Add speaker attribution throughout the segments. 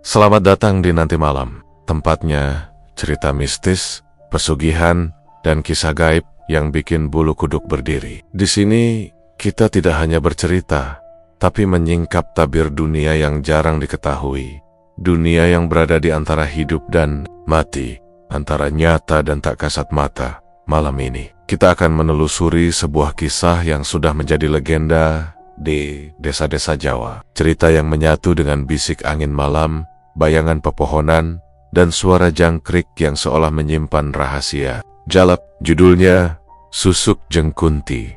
Speaker 1: Selamat datang di Nanti Malam. Tempatnya cerita mistis, pesugihan, dan kisah gaib yang bikin bulu kuduk berdiri. Di sini kita tidak hanya bercerita, tapi menyingkap tabir dunia yang jarang diketahui. Dunia yang berada di antara hidup dan mati, antara nyata dan tak kasat mata. Malam ini kita akan menelusuri sebuah kisah yang sudah menjadi legenda di desa-desa Jawa. Cerita yang menyatu dengan bisik angin malam, bayangan pepohonan, dan suara jangkrik yang seolah menyimpan rahasia. Jalap, judulnya Susuk Jeng Kunti.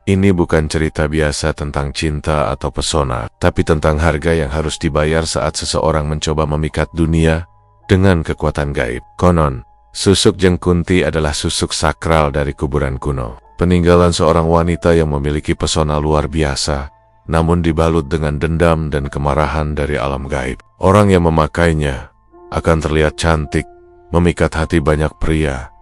Speaker 1: Ini bukan cerita biasa tentang cinta atau pesona, tapi tentang harga yang harus dibayar saat seseorang mencoba memikat dunia dengan kekuatan gaib. Konon, Susuk Jeng Kunti adalah susuk sakral dari kuburan kuno. Peninggalan seorang wanita yang memiliki pesona luar biasa, namun dibalut dengan dendam dan kemarahan dari alam gaib. Orang yang memakainya akan terlihat cantik, memikat hati banyak pria.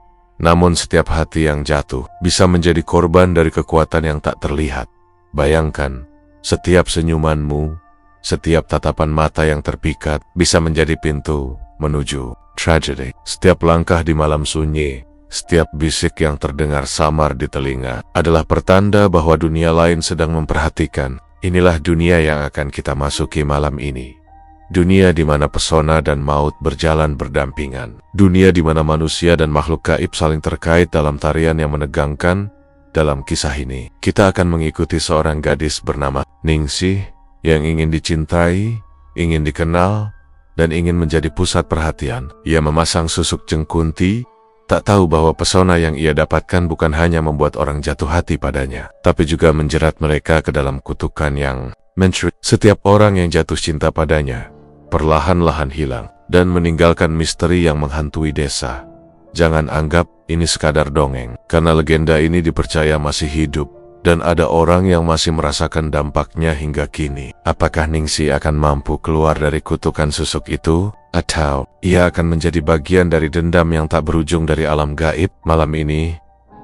Speaker 1: Namun setiap hati yang jatuh bisa menjadi korban dari kekuatan yang tak terlihat. Bayangkan, setiap senyumanmu, setiap tatapan mata yang terpikat bisa menjadi pintu menuju tragedi. Setiap langkah di malam sunyi, setiap bisik yang terdengar samar di telinga adalah pertanda bahwa dunia lain sedang memperhatikan. Inilah dunia yang akan kita masuki malam ini. Dunia di mana pesona dan maut berjalan berdampingan. Dunia di mana manusia dan makhluk gaib saling terkait dalam tarian yang menegangkan. Dalam kisah ini, kita akan mengikuti seorang gadis bernama Ningsih yang ingin dicintai, ingin dikenal, dan ingin menjadi pusat perhatian. Ia memasang susuk Jeng Kunti, tak tahu bahwa pesona yang ia dapatkan bukan hanya membuat orang jatuh hati padanya, tapi juga menjerat mereka ke dalam kutukan yang mencuri. Setiap orang yang jatuh cinta padanya perlahan-lahan hilang dan meninggalkan misteri yang menghantui desa. Jangan anggap ini sekadar dongeng, karena legenda ini dipercaya masih hidup dan ada orang yang masih merasakan dampaknya hingga kini. Apakah Ningsih akan mampu keluar dari kutukan susuk itu? Atau ia akan menjadi bagian dari dendam yang tak berujung dari alam gaib? Malam ini,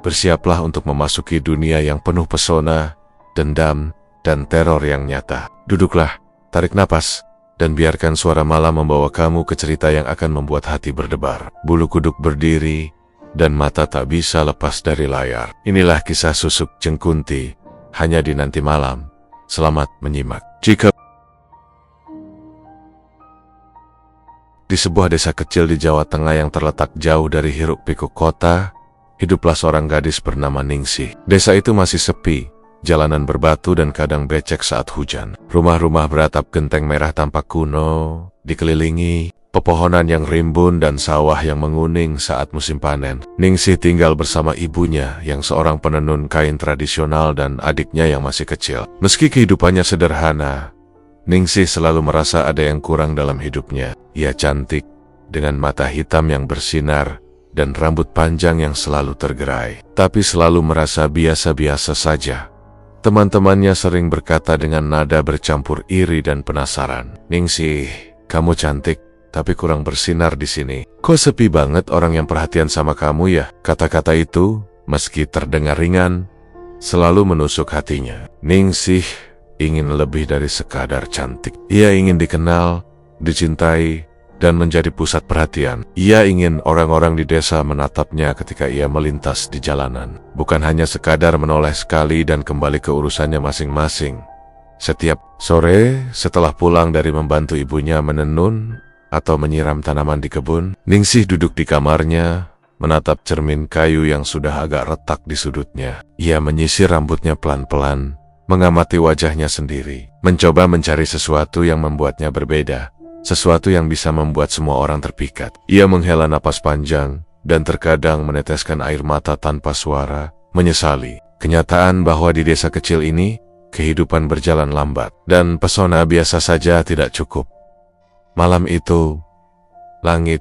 Speaker 1: bersiaplah untuk memasuki dunia yang penuh pesona, dendam, dan teror yang nyata. Duduklah, tarik napas, dan biarkan suara malam membawa kamu ke cerita yang akan membuat hati berdebar. Bulu kuduk berdiri, dan mata tak bisa lepas dari layar. Inilah kisah Susuk Jeng Kunti, hanya di Nanti Malam. Selamat menyimak. Di sebuah desa kecil di Jawa Tengah yang terletak jauh dari hiruk-pikuk kota, hiduplah seorang gadis bernama Ningsih. Desa itu masih sepi, jalanan berbatu dan kadang becek saat hujan. Rumah-rumah beratap genteng merah tampak kuno, dikelilingi pepohonan yang rimbun dan sawah yang menguning saat musim panen. Ningsih tinggal bersama ibunya yang seorang penenun kain tradisional dan adiknya yang masih kecil. Meski kehidupannya sederhana, Ningsih selalu merasa ada yang kurang dalam hidupnya. Ia cantik, dengan mata hitam yang bersinar, dan rambut panjang yang selalu tergerai. Tapi selalu merasa biasa-biasa saja. Teman-temannya sering berkata dengan nada bercampur iri dan penasaran. Ningsih, kamu cantik, tapi kurang bersinar di sini. Kok sepi banget orang yang perhatian sama kamu ya? Kata-kata itu, meski terdengar ringan, selalu menusuk hatinya. Ningsih ingin lebih dari sekadar cantik. Ia ingin dikenal, dicintai, dan menjadi pusat perhatian. Ia ingin orang-orang di desa menatapnya ketika ia melintas di jalanan. Bukan hanya sekadar menoleh sekali dan kembali ke urusannya masing-masing. Setiap sore, setelah pulang dari membantu ibunya menenun atau menyiram tanaman di kebun, Ningsih duduk di kamarnya, menatap cermin kayu yang sudah agak retak di sudutnya. Ia menyisir rambutnya pelan-pelan, mengamati wajahnya sendiri, mencoba mencari sesuatu yang membuatnya berbeda. Sesuatu yang bisa membuat semua orang terpikat. Ia menghela napas panjang, dan terkadang meneteskan air mata tanpa suara, menyesali kenyataan bahwa di desa kecil ini, kehidupan berjalan lambat, dan pesona biasa saja tidak cukup. Malam itu, langit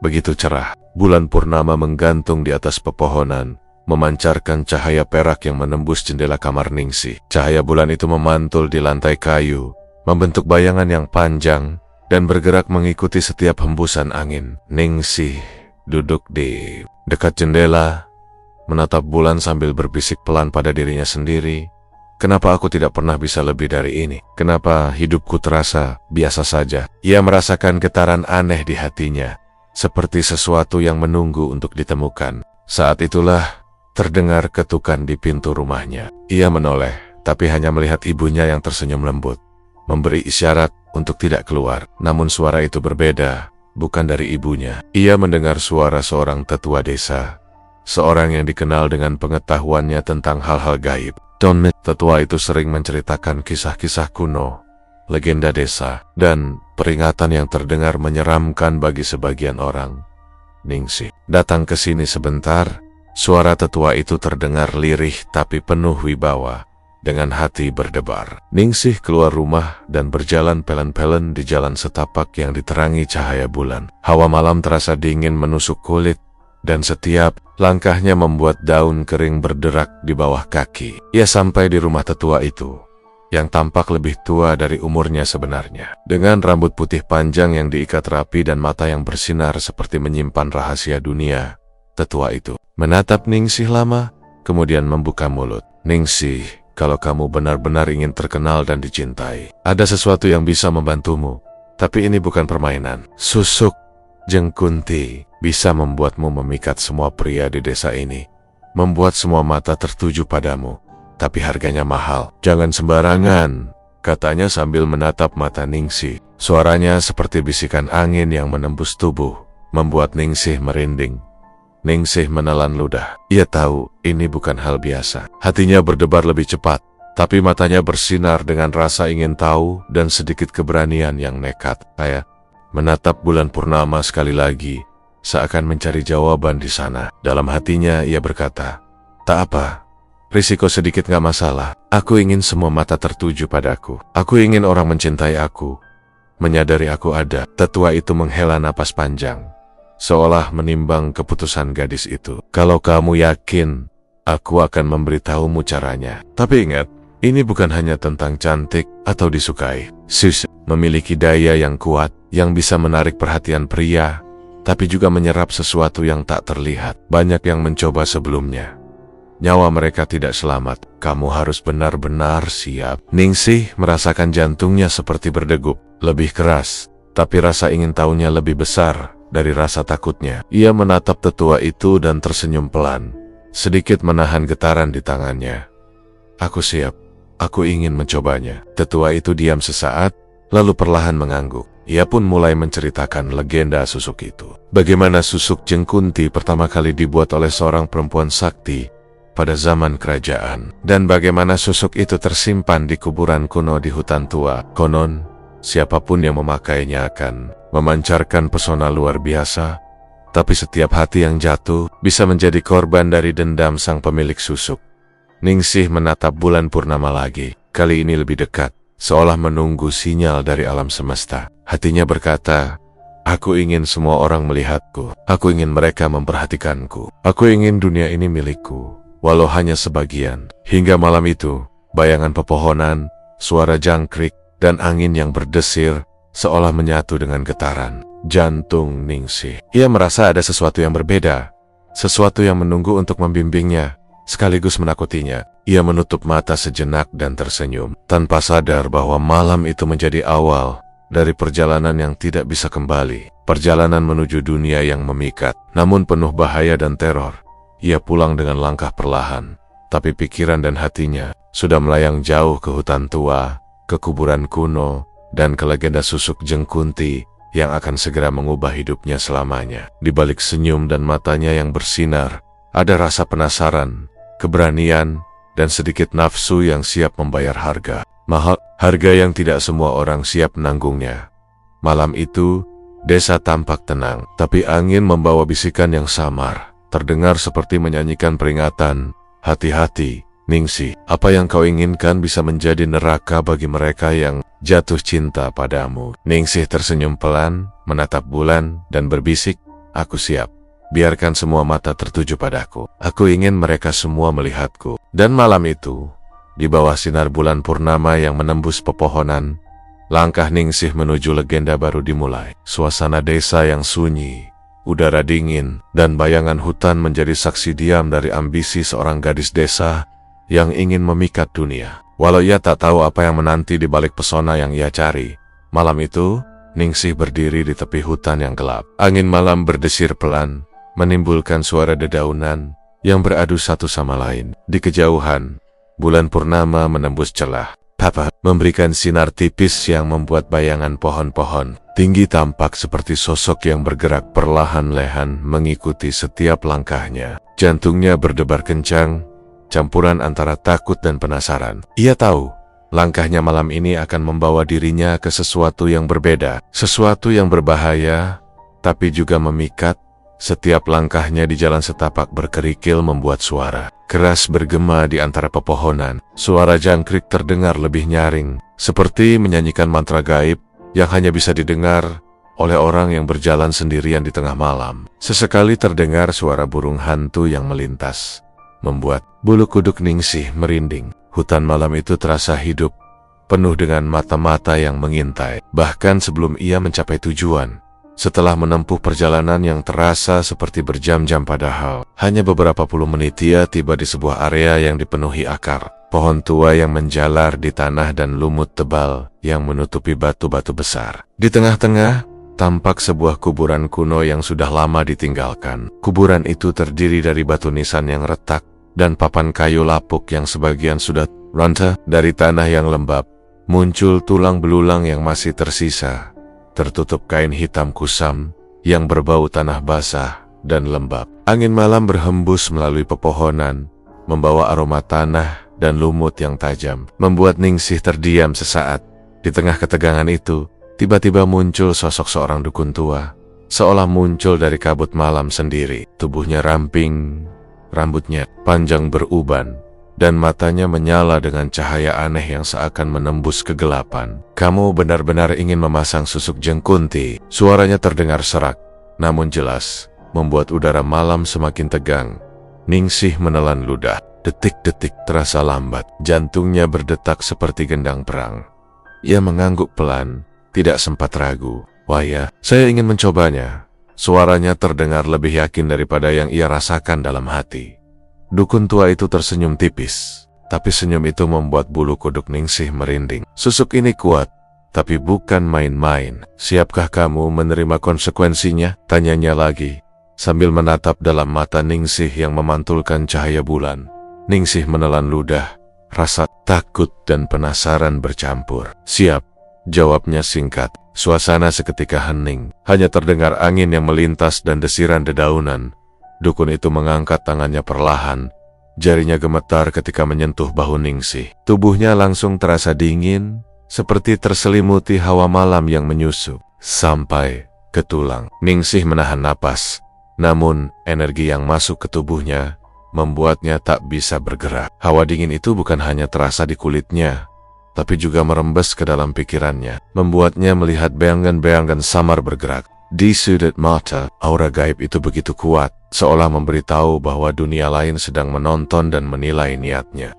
Speaker 1: begitu cerah. Bulan purnama menggantung di atas pepohonan, memancarkan cahaya perak yang menembus jendela kamar Ningsih. Cahaya bulan itu memantul di lantai kayu, membentuk bayangan yang panjang, dan bergerak mengikuti setiap hembusan angin. Ningsih duduk di dekat jendela, menatap bulan sambil berbisik pelan pada dirinya sendiri. Kenapa aku tidak pernah bisa lebih dari ini? Kenapa hidupku terasa biasa saja? Ia merasakan getaran aneh di hatinya, seperti sesuatu yang menunggu untuk ditemukan. Saat itulah terdengar ketukan di pintu rumahnya. Ia menoleh, tapi hanya melihat ibunya yang tersenyum lembut, memberi isyarat untuk tidak keluar. Namun suara itu berbeda, bukan dari ibunya. Ia mendengar suara seorang tetua desa, seorang yang dikenal dengan pengetahuannya tentang hal-hal gaib. Tetua itu sering menceritakan kisah-kisah kuno, legenda desa, dan peringatan yang terdengar menyeramkan bagi sebagian orang. Ningsih datang ke sini sebentar. Suara tetua itu terdengar lirih tapi penuh wibawa. Dengan hati berdebar, Ningsih keluar rumah dan berjalan pelan-pelan di jalan setapak yang diterangi cahaya bulan. Hawa malam terasa dingin menusuk kulit, dan setiap langkahnya membuat daun kering berderak di bawah kaki. Ia sampai di rumah tetua itu, yang tampak lebih tua dari umurnya sebenarnya. Dengan rambut putih panjang yang diikat rapi dan mata yang bersinar seperti menyimpan rahasia dunia, tetua itu menatap Ningsih lama, kemudian membuka mulut. Ningsih, kalau kamu benar-benar ingin terkenal dan dicintai, ada sesuatu yang bisa membantumu. Tapi ini bukan permainan. Susuk Jengkunti bisa membuatmu memikat semua pria di desa ini, membuat semua mata tertuju padamu. Tapi harganya mahal. Jangan sembarangan, katanya sambil menatap mata Ningsih. Suaranya seperti bisikan angin yang menembus tubuh, membuat Ningsih merinding. Ningsih menelan ludah. Ia tahu ini bukan hal biasa. Hatinya berdebar lebih cepat, tapi matanya bersinar dengan rasa ingin tahu dan sedikit keberanian yang nekat. Kayak menatap bulan purnama sekali lagi, seakan mencari jawaban di sana. Dalam hatinya ia berkata, tak apa, risiko sedikit gak masalah. Aku ingin semua mata tertuju padaku. Aku ingin orang mencintai aku, menyadari aku ada. Tetua itu menghela napas panjang, seolah menimbang keputusan gadis itu. Kalau kamu yakin, aku akan memberitahumu caranya. Tapi ingat, ini bukan hanya tentang cantik atau disukai. Sus memiliki daya yang kuat, yang bisa menarik perhatian pria, tapi juga menyerap sesuatu yang tak terlihat. Banyak yang mencoba sebelumnya. Nyawa mereka tidak selamat. Kamu harus benar-benar siap. Ningsih merasakan jantungnya seperti berdegup, lebih keras, tapi rasa ingin tahunya lebih besar dari rasa takutnya. Ia menatap tetua itu dan tersenyum pelan, sedikit menahan getaran di tangannya. Aku siap. Aku ingin mencobanya. Tetua itu diam sesaat, lalu perlahan mengangguk. Ia pun mulai menceritakan legenda susuk itu. Bagaimana susuk Jengkunti pertama kali dibuat oleh seorang perempuan sakti pada zaman kerajaan. Dan bagaimana susuk itu tersimpan di kuburan kuno di hutan tua. Konon, siapapun yang memakainya akan memancarkan pesona luar biasa. Tapi setiap hati yang jatuh bisa menjadi korban dari dendam sang pemilik susuk. Ningsih menatap bulan purnama lagi, kali ini lebih dekat, seolah menunggu sinyal dari alam semesta. Hatinya berkata, aku ingin semua orang melihatku, aku ingin mereka memperhatikanku, aku ingin dunia ini milikku, walau hanya sebagian. Hingga malam itu, bayangan pepohonan, suara jangkrik, dan angin yang berdesir, seolah menyatu dengan getaran jantung Ningsih. Ia merasa ada sesuatu yang berbeda, sesuatu yang menunggu untuk membimbingnya, sekaligus menakutinya. Ia menutup mata sejenak dan tersenyum, tanpa sadar bahwa malam itu menjadi awal dari perjalanan yang tidak bisa kembali. Perjalanan menuju dunia yang memikat, namun penuh bahaya dan teror. Ia pulang dengan langkah perlahan, tapi pikiran dan hatinya sudah melayang jauh ke hutan tua, ke kuburan kuno, dan ke legenda susuk Jengkunti yang akan segera mengubah hidupnya selamanya. Di balik senyum dan matanya yang bersinar, ada rasa penasaran, keberanian, dan sedikit nafsu yang siap membayar harga mahal, harga yang tidak semua orang siap menanggungnya. Malam itu, desa tampak tenang, tapi angin membawa bisikan yang samar, terdengar seperti menyanyikan peringatan. Hati-hati, Ningsih, apa yang kau inginkan bisa menjadi neraka bagi mereka yang jatuh cinta padamu. Ningsih tersenyum pelan, menatap bulan, dan berbisik, aku siap. Biarkan semua mata tertuju padaku. Aku ingin mereka semua melihatku. Dan malam itu, di bawah sinar bulan purnama yang menembus pepohonan, langkah Ningsih menuju legenda baru dimulai. Suasana desa yang sunyi, udara dingin, dan bayangan hutan menjadi saksi diam dari ambisi seorang gadis desa yang ingin memikat dunia. Walau ia tak tahu apa yang menanti di balik pesona yang ia cari, malam itu, Ningsih berdiri di tepi hutan yang gelap. Angin malam berdesir pelan, menimbulkan suara dedaunan yang beradu satu sama lain. Di kejauhan, bulan purnama menembus celah. Papa memberikan sinar tipis yang membuat bayangan pohon-pohon tinggi tampak seperti sosok yang bergerak perlahan-lahan mengikuti setiap langkahnya. Jantungnya berdebar kencang, campuran antara takut dan penasaran. Ia tahu, langkahnya malam ini akan membawa dirinya ke sesuatu yang berbeda, sesuatu yang berbahaya, tapi juga memikat. Setiap langkahnya di jalan setapak berkerikil membuat suara keras bergema di antara pepohonan. Suara jangkrik terdengar lebih nyaring, seperti menyanyikan mantra gaib yang hanya bisa didengar oleh orang yang berjalan sendirian di tengah malam. Sesekali terdengar suara burung hantu yang melintas, membuat bulu kuduk Ningsih merinding. Hutan malam itu terasa hidup, penuh dengan mata-mata yang mengintai. Bahkan sebelum ia mencapai tujuan, setelah menempuh perjalanan yang terasa seperti berjam-jam padahal hanya beberapa puluh menit, ia tiba di sebuah area yang dipenuhi akar pohon tua yang menjalar di tanah dan lumut tebal yang menutupi batu-batu besar. Di tengah-tengah, tampak sebuah kuburan kuno yang sudah lama ditinggalkan. Kuburan itu terdiri dari batu nisan yang retak dan papan kayu lapuk yang sebagian sudah runtuh. Dari tanah yang lembab, muncul tulang belulang yang masih tersisa, tertutup kain hitam kusam yang berbau tanah basah dan lembab. Angin malam berhembus melalui pepohonan, membawa aroma tanah dan lumut yang tajam, membuat Ningsih terdiam sesaat. Di tengah ketegangan itu, tiba-tiba muncul sosok seorang dukun tua, seolah muncul dari kabut malam sendiri. Tubuhnya ramping, rambutnya panjang beruban, dan matanya menyala dengan cahaya aneh yang seakan menembus kegelapan. "Kamu benar-benar ingin memasang susuk jengkunti?" Suaranya terdengar serak, namun jelas, membuat udara malam semakin tegang. Ningsih menelan ludah. Detik-detik terasa lambat, jantungnya berdetak seperti gendang perang. Ia mengangguk pelan, tidak sempat ragu. "Wah ya, saya ingin mencobanya." Suaranya terdengar lebih yakin daripada yang ia rasakan dalam hati. Dukun tua itu tersenyum tipis, tapi senyum itu membuat bulu kuduk Ningsih merinding. "Susuk ini kuat, tapi bukan main-main. Siapkah kamu menerima konsekuensinya?" tanyanya lagi, sambil menatap dalam mata Ningsih yang memantulkan cahaya bulan. Ningsih menelan ludah, rasa takut dan penasaran bercampur. "Siap," jawabnya singkat. Suasana seketika hening, hanya terdengar angin yang melintas dan desiran dedaunan. Dukun itu mengangkat tangannya perlahan, jarinya gemetar ketika menyentuh bahu Ningsih. Tubuhnya langsung terasa dingin, seperti terselimuti hawa malam yang menyusup sampai ke tulang. Ningsih menahan napas, namun energi yang masuk ke tubuhnya membuatnya tak bisa bergerak. Hawa dingin itu bukan hanya terasa di kulitnya, tapi juga merembes ke dalam pikirannya, membuatnya melihat bayangan-bayangan samar bergerak. Di sudut mata, aura gaib itu begitu kuat, seolah memberitahu bahwa dunia lain sedang menonton dan menilai niatnya.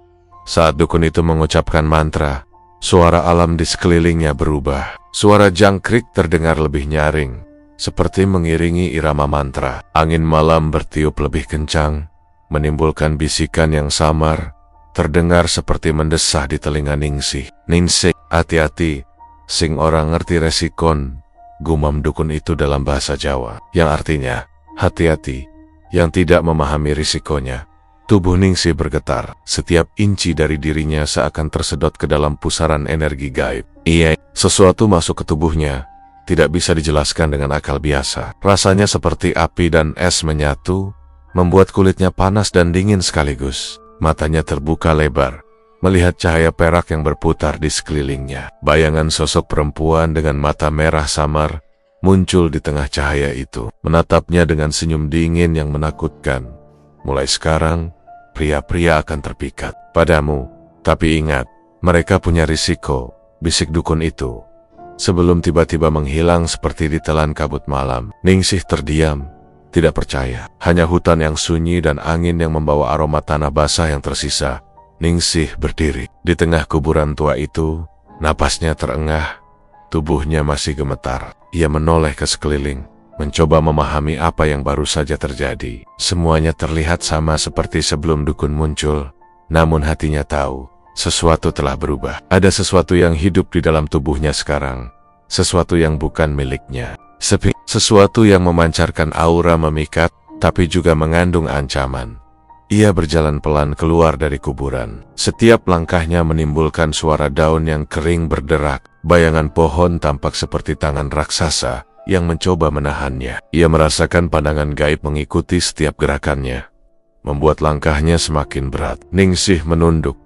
Speaker 1: Saat dukun itu mengucapkan mantra, suara alam di sekelilingnya berubah. Suara jangkrik terdengar lebih nyaring, seperti mengiringi irama mantra. Angin malam bertiup lebih kencang, menimbulkan bisikan yang samar, terdengar seperti mendesah di telinga Ningsih. "Ningsih, hati-hati, sing orang ngerti resikon," gumam dukun itu dalam bahasa Jawa, yang artinya, hati-hati, yang tidak memahami risikonya. Tubuh Ningsih bergetar, setiap inci dari dirinya seakan tersedot ke dalam pusaran energi gaib. Sesuatu masuk ke tubuhnya, tidak bisa dijelaskan dengan akal biasa. Rasanya seperti api dan es menyatu, membuat kulitnya panas dan dingin sekaligus. Matanya terbuka lebar, melihat cahaya perak yang berputar di sekelilingnya. Bayangan sosok perempuan dengan mata merah samar muncul di tengah cahaya itu, menatapnya dengan senyum dingin yang menakutkan. "Mulai sekarang, pria-pria akan terpikat padamu. Tapi ingat, mereka punya risiko," bisik dukun itu, sebelum tiba-tiba menghilang seperti ditelan kabut malam. Ningsih terdiam, tidak percaya. Hanya hutan yang sunyi dan angin yang membawa aroma tanah basah yang tersisa. Ningsih berdiri di tengah kuburan tua itu, napasnya terengah, tubuhnya masih gemetar. Ia menoleh ke sekeliling, mencoba memahami apa yang baru saja terjadi. Semuanya terlihat sama seperti sebelum dukun muncul, namun hatinya tahu, sesuatu telah berubah. Ada sesuatu yang hidup di dalam tubuhnya sekarang. Sesuatu yang bukan miliknya. Sepi, sesuatu yang memancarkan aura memikat, tapi juga mengandung ancaman. Ia berjalan pelan keluar dari kuburan. Setiap langkahnya menimbulkan suara daun yang kering berderak. Bayangan pohon tampak seperti tangan raksasa yang mencoba menahannya. Ia merasakan pandangan gaib mengikuti setiap gerakannya, membuat langkahnya semakin berat. Ningsih menunduk,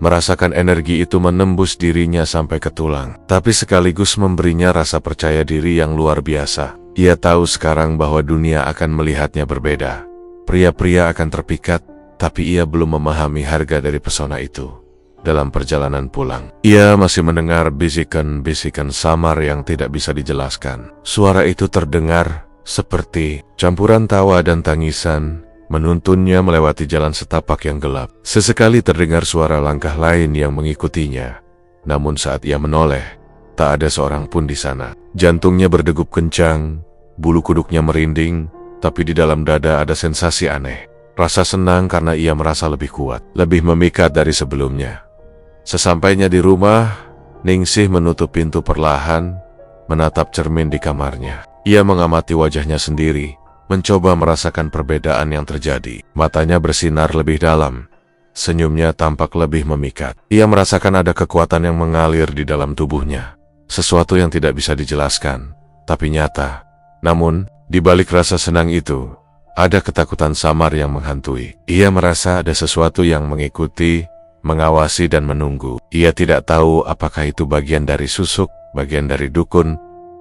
Speaker 1: merasakan energi itu menembus dirinya sampai ke tulang, tapi sekaligus memberinya rasa percaya diri yang luar biasa. Ia tahu sekarang bahwa dunia akan melihatnya berbeda. Pria-pria akan terpikat, tapi ia belum memahami harga dari pesona itu. Dalam perjalanan pulang, ia masih mendengar bisikan-bisikan samar yang tidak bisa dijelaskan. Suara itu terdengar seperti campuran tawa dan tangisan, menuntunnya melewati jalan setapak yang gelap. Sesekali terdengar suara langkah lain yang mengikutinya. Namun saat ia menoleh, tak ada seorang pun di sana. Jantungnya berdegup kencang, bulu kuduknya merinding, tapi di dalam dada ada sensasi aneh. Rasa senang karena ia merasa lebih kuat, lebih memikat dari sebelumnya. Sesampainya di rumah, Ningsih menutup pintu perlahan, menatap cermin di kamarnya. Ia mengamati wajahnya sendiri, mencoba merasakan perbedaan yang terjadi. Matanya bersinar lebih dalam, senyumnya tampak lebih memikat. Ia merasakan ada kekuatan yang mengalir di dalam tubuhnya. Sesuatu yang tidak bisa dijelaskan, tapi nyata. Namun, di balik rasa senang itu, ada ketakutan samar yang menghantui. Ia merasa ada sesuatu yang mengikuti, mengawasi dan menunggu. Ia tidak tahu apakah itu bagian dari susuk, bagian dari dukun,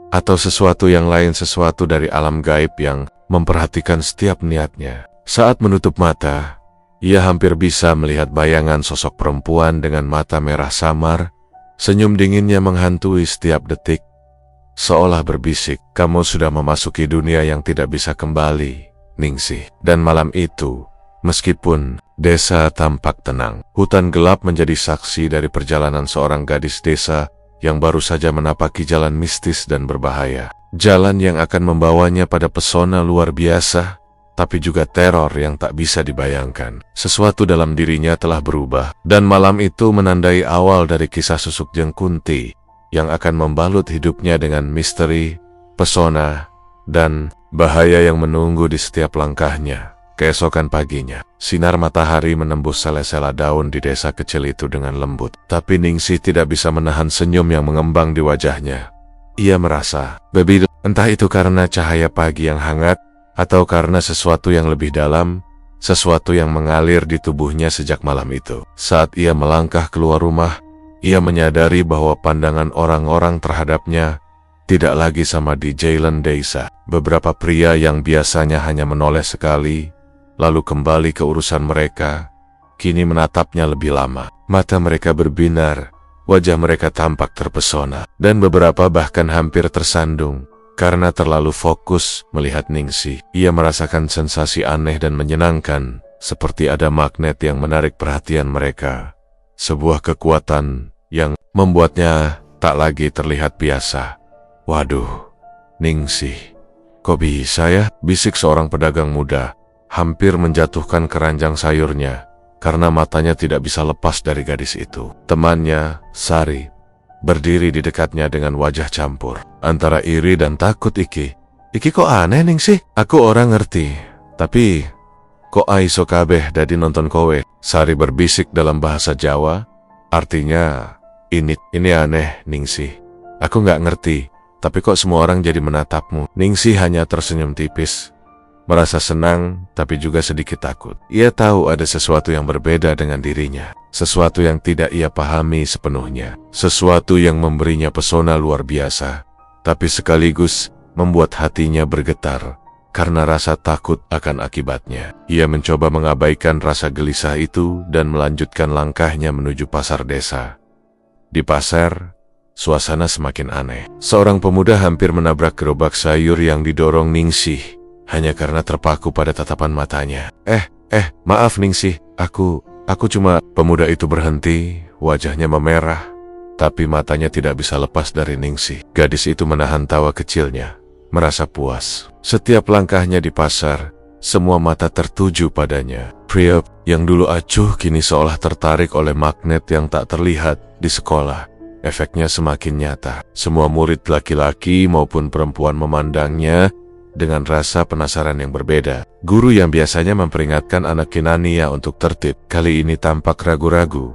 Speaker 1: atau sesuatu yang lain, sesuatu dari alam gaib yang memperhatikan setiap niatnya. Saat menutup mata, ia hampir bisa melihat bayangan sosok perempuan dengan mata merah samar. Senyum dinginnya menghantui setiap detik, seolah berbisik, "Kamu sudah memasuki dunia yang tidak bisa kembali, Ningsih." Dan malam itu, meskipun desa tampak tenang, hutan gelap menjadi saksi dari perjalanan seorang gadis desa yang baru saja menapaki jalan mistis dan berbahaya. Jalan yang akan membawanya pada pesona luar biasa, tapi juga teror yang tak bisa dibayangkan. Sesuatu dalam dirinya telah berubah, dan malam itu menandai awal dari kisah Susuk Jeng Kunti yang akan membalut hidupnya dengan misteri, pesona, dan bahaya yang menunggu di setiap langkahnya. Keesokan paginya, sinar matahari menembus sela-sela daun di desa kecil itu dengan lembut. Tapi Ningsih tidak bisa menahan senyum yang mengembang di wajahnya. Ia merasa, entah itu karena cahaya pagi yang hangat, atau karena sesuatu yang lebih dalam, sesuatu yang mengalir di tubuhnya sejak malam itu. Saat ia melangkah keluar rumah, ia menyadari bahwa pandangan orang-orang terhadapnya tidak lagi sama di jalan desa. Beberapa pria yang biasanya hanya menoleh sekali, lalu kembali ke urusan mereka, kini menatapnya lebih lama. Mata mereka berbinar, wajah mereka tampak terpesona, dan beberapa bahkan hampir tersandung karena terlalu fokus melihat Ningsih. Ia merasakan sensasi aneh dan menyenangkan, seperti ada magnet yang menarik perhatian mereka. Sebuah kekuatan yang membuatnya tak lagi terlihat biasa. "Waduh, Ningsih, kok bisa ya?" bisik seorang pedagang muda, hampir menjatuhkan keranjang sayurnya karena matanya tidak bisa lepas dari gadis itu. Temannya, Sari, berdiri di dekatnya dengan wajah campur antara iri dan takut. Iki kok aneh Ningsih? Aku orang ngerti, tapi kok aiso kabeh dadi nonton kowe?" Sari berbisik dalam bahasa Jawa, artinya, ini aneh Ningsih. Aku nggak ngerti, tapi kok semua orang jadi menatapmu?" Ningsih hanya tersenyum tipis, merasa senang, tapi juga sedikit takut. Ia tahu ada sesuatu yang berbeda dengan dirinya, sesuatu yang tidak ia pahami sepenuhnya, sesuatu yang memberinya pesona luar biasa, tapi sekaligus membuat hatinya bergetar karena rasa takut akan akibatnya. Ia mencoba mengabaikan rasa gelisah itu dan melanjutkan langkahnya menuju pasar desa. Di pasar, suasana semakin aneh. Seorang pemuda hampir menabrak gerobak sayur yang didorong Ningsih hanya karena terpaku pada tatapan matanya. Maaf Ningsih, aku cuma..." Pemuda itu berhenti, wajahnya memerah, tapi matanya tidak bisa lepas dari Ningsih. Gadis itu menahan tawa kecilnya, merasa puas. Setiap langkahnya di pasar, semua mata tertuju padanya. Pria yang dulu acuh kini seolah tertarik oleh magnet yang tak terlihat di sekolah. Efeknya semakin nyata. Semua murid laki-laki maupun perempuan memandangnya dengan rasa penasaran yang berbeda. Guru yang biasanya memperingatkan anak Kinania untuk tertib, kali ini tampak ragu-ragu,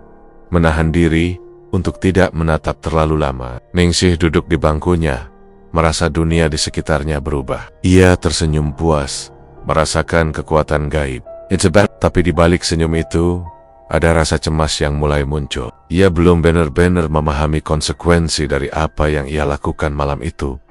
Speaker 1: menahan diri untuk tidak menatap terlalu lama. Ningsih duduk di bangkunya, merasa dunia di sekitarnya berubah. Ia tersenyum puas, merasakan kekuatan gaib. Tapi di balik senyum itu, ada rasa cemas yang mulai muncul. Ia belum benar-benar memahami konsekuensi dari apa yang ia lakukan malam itu.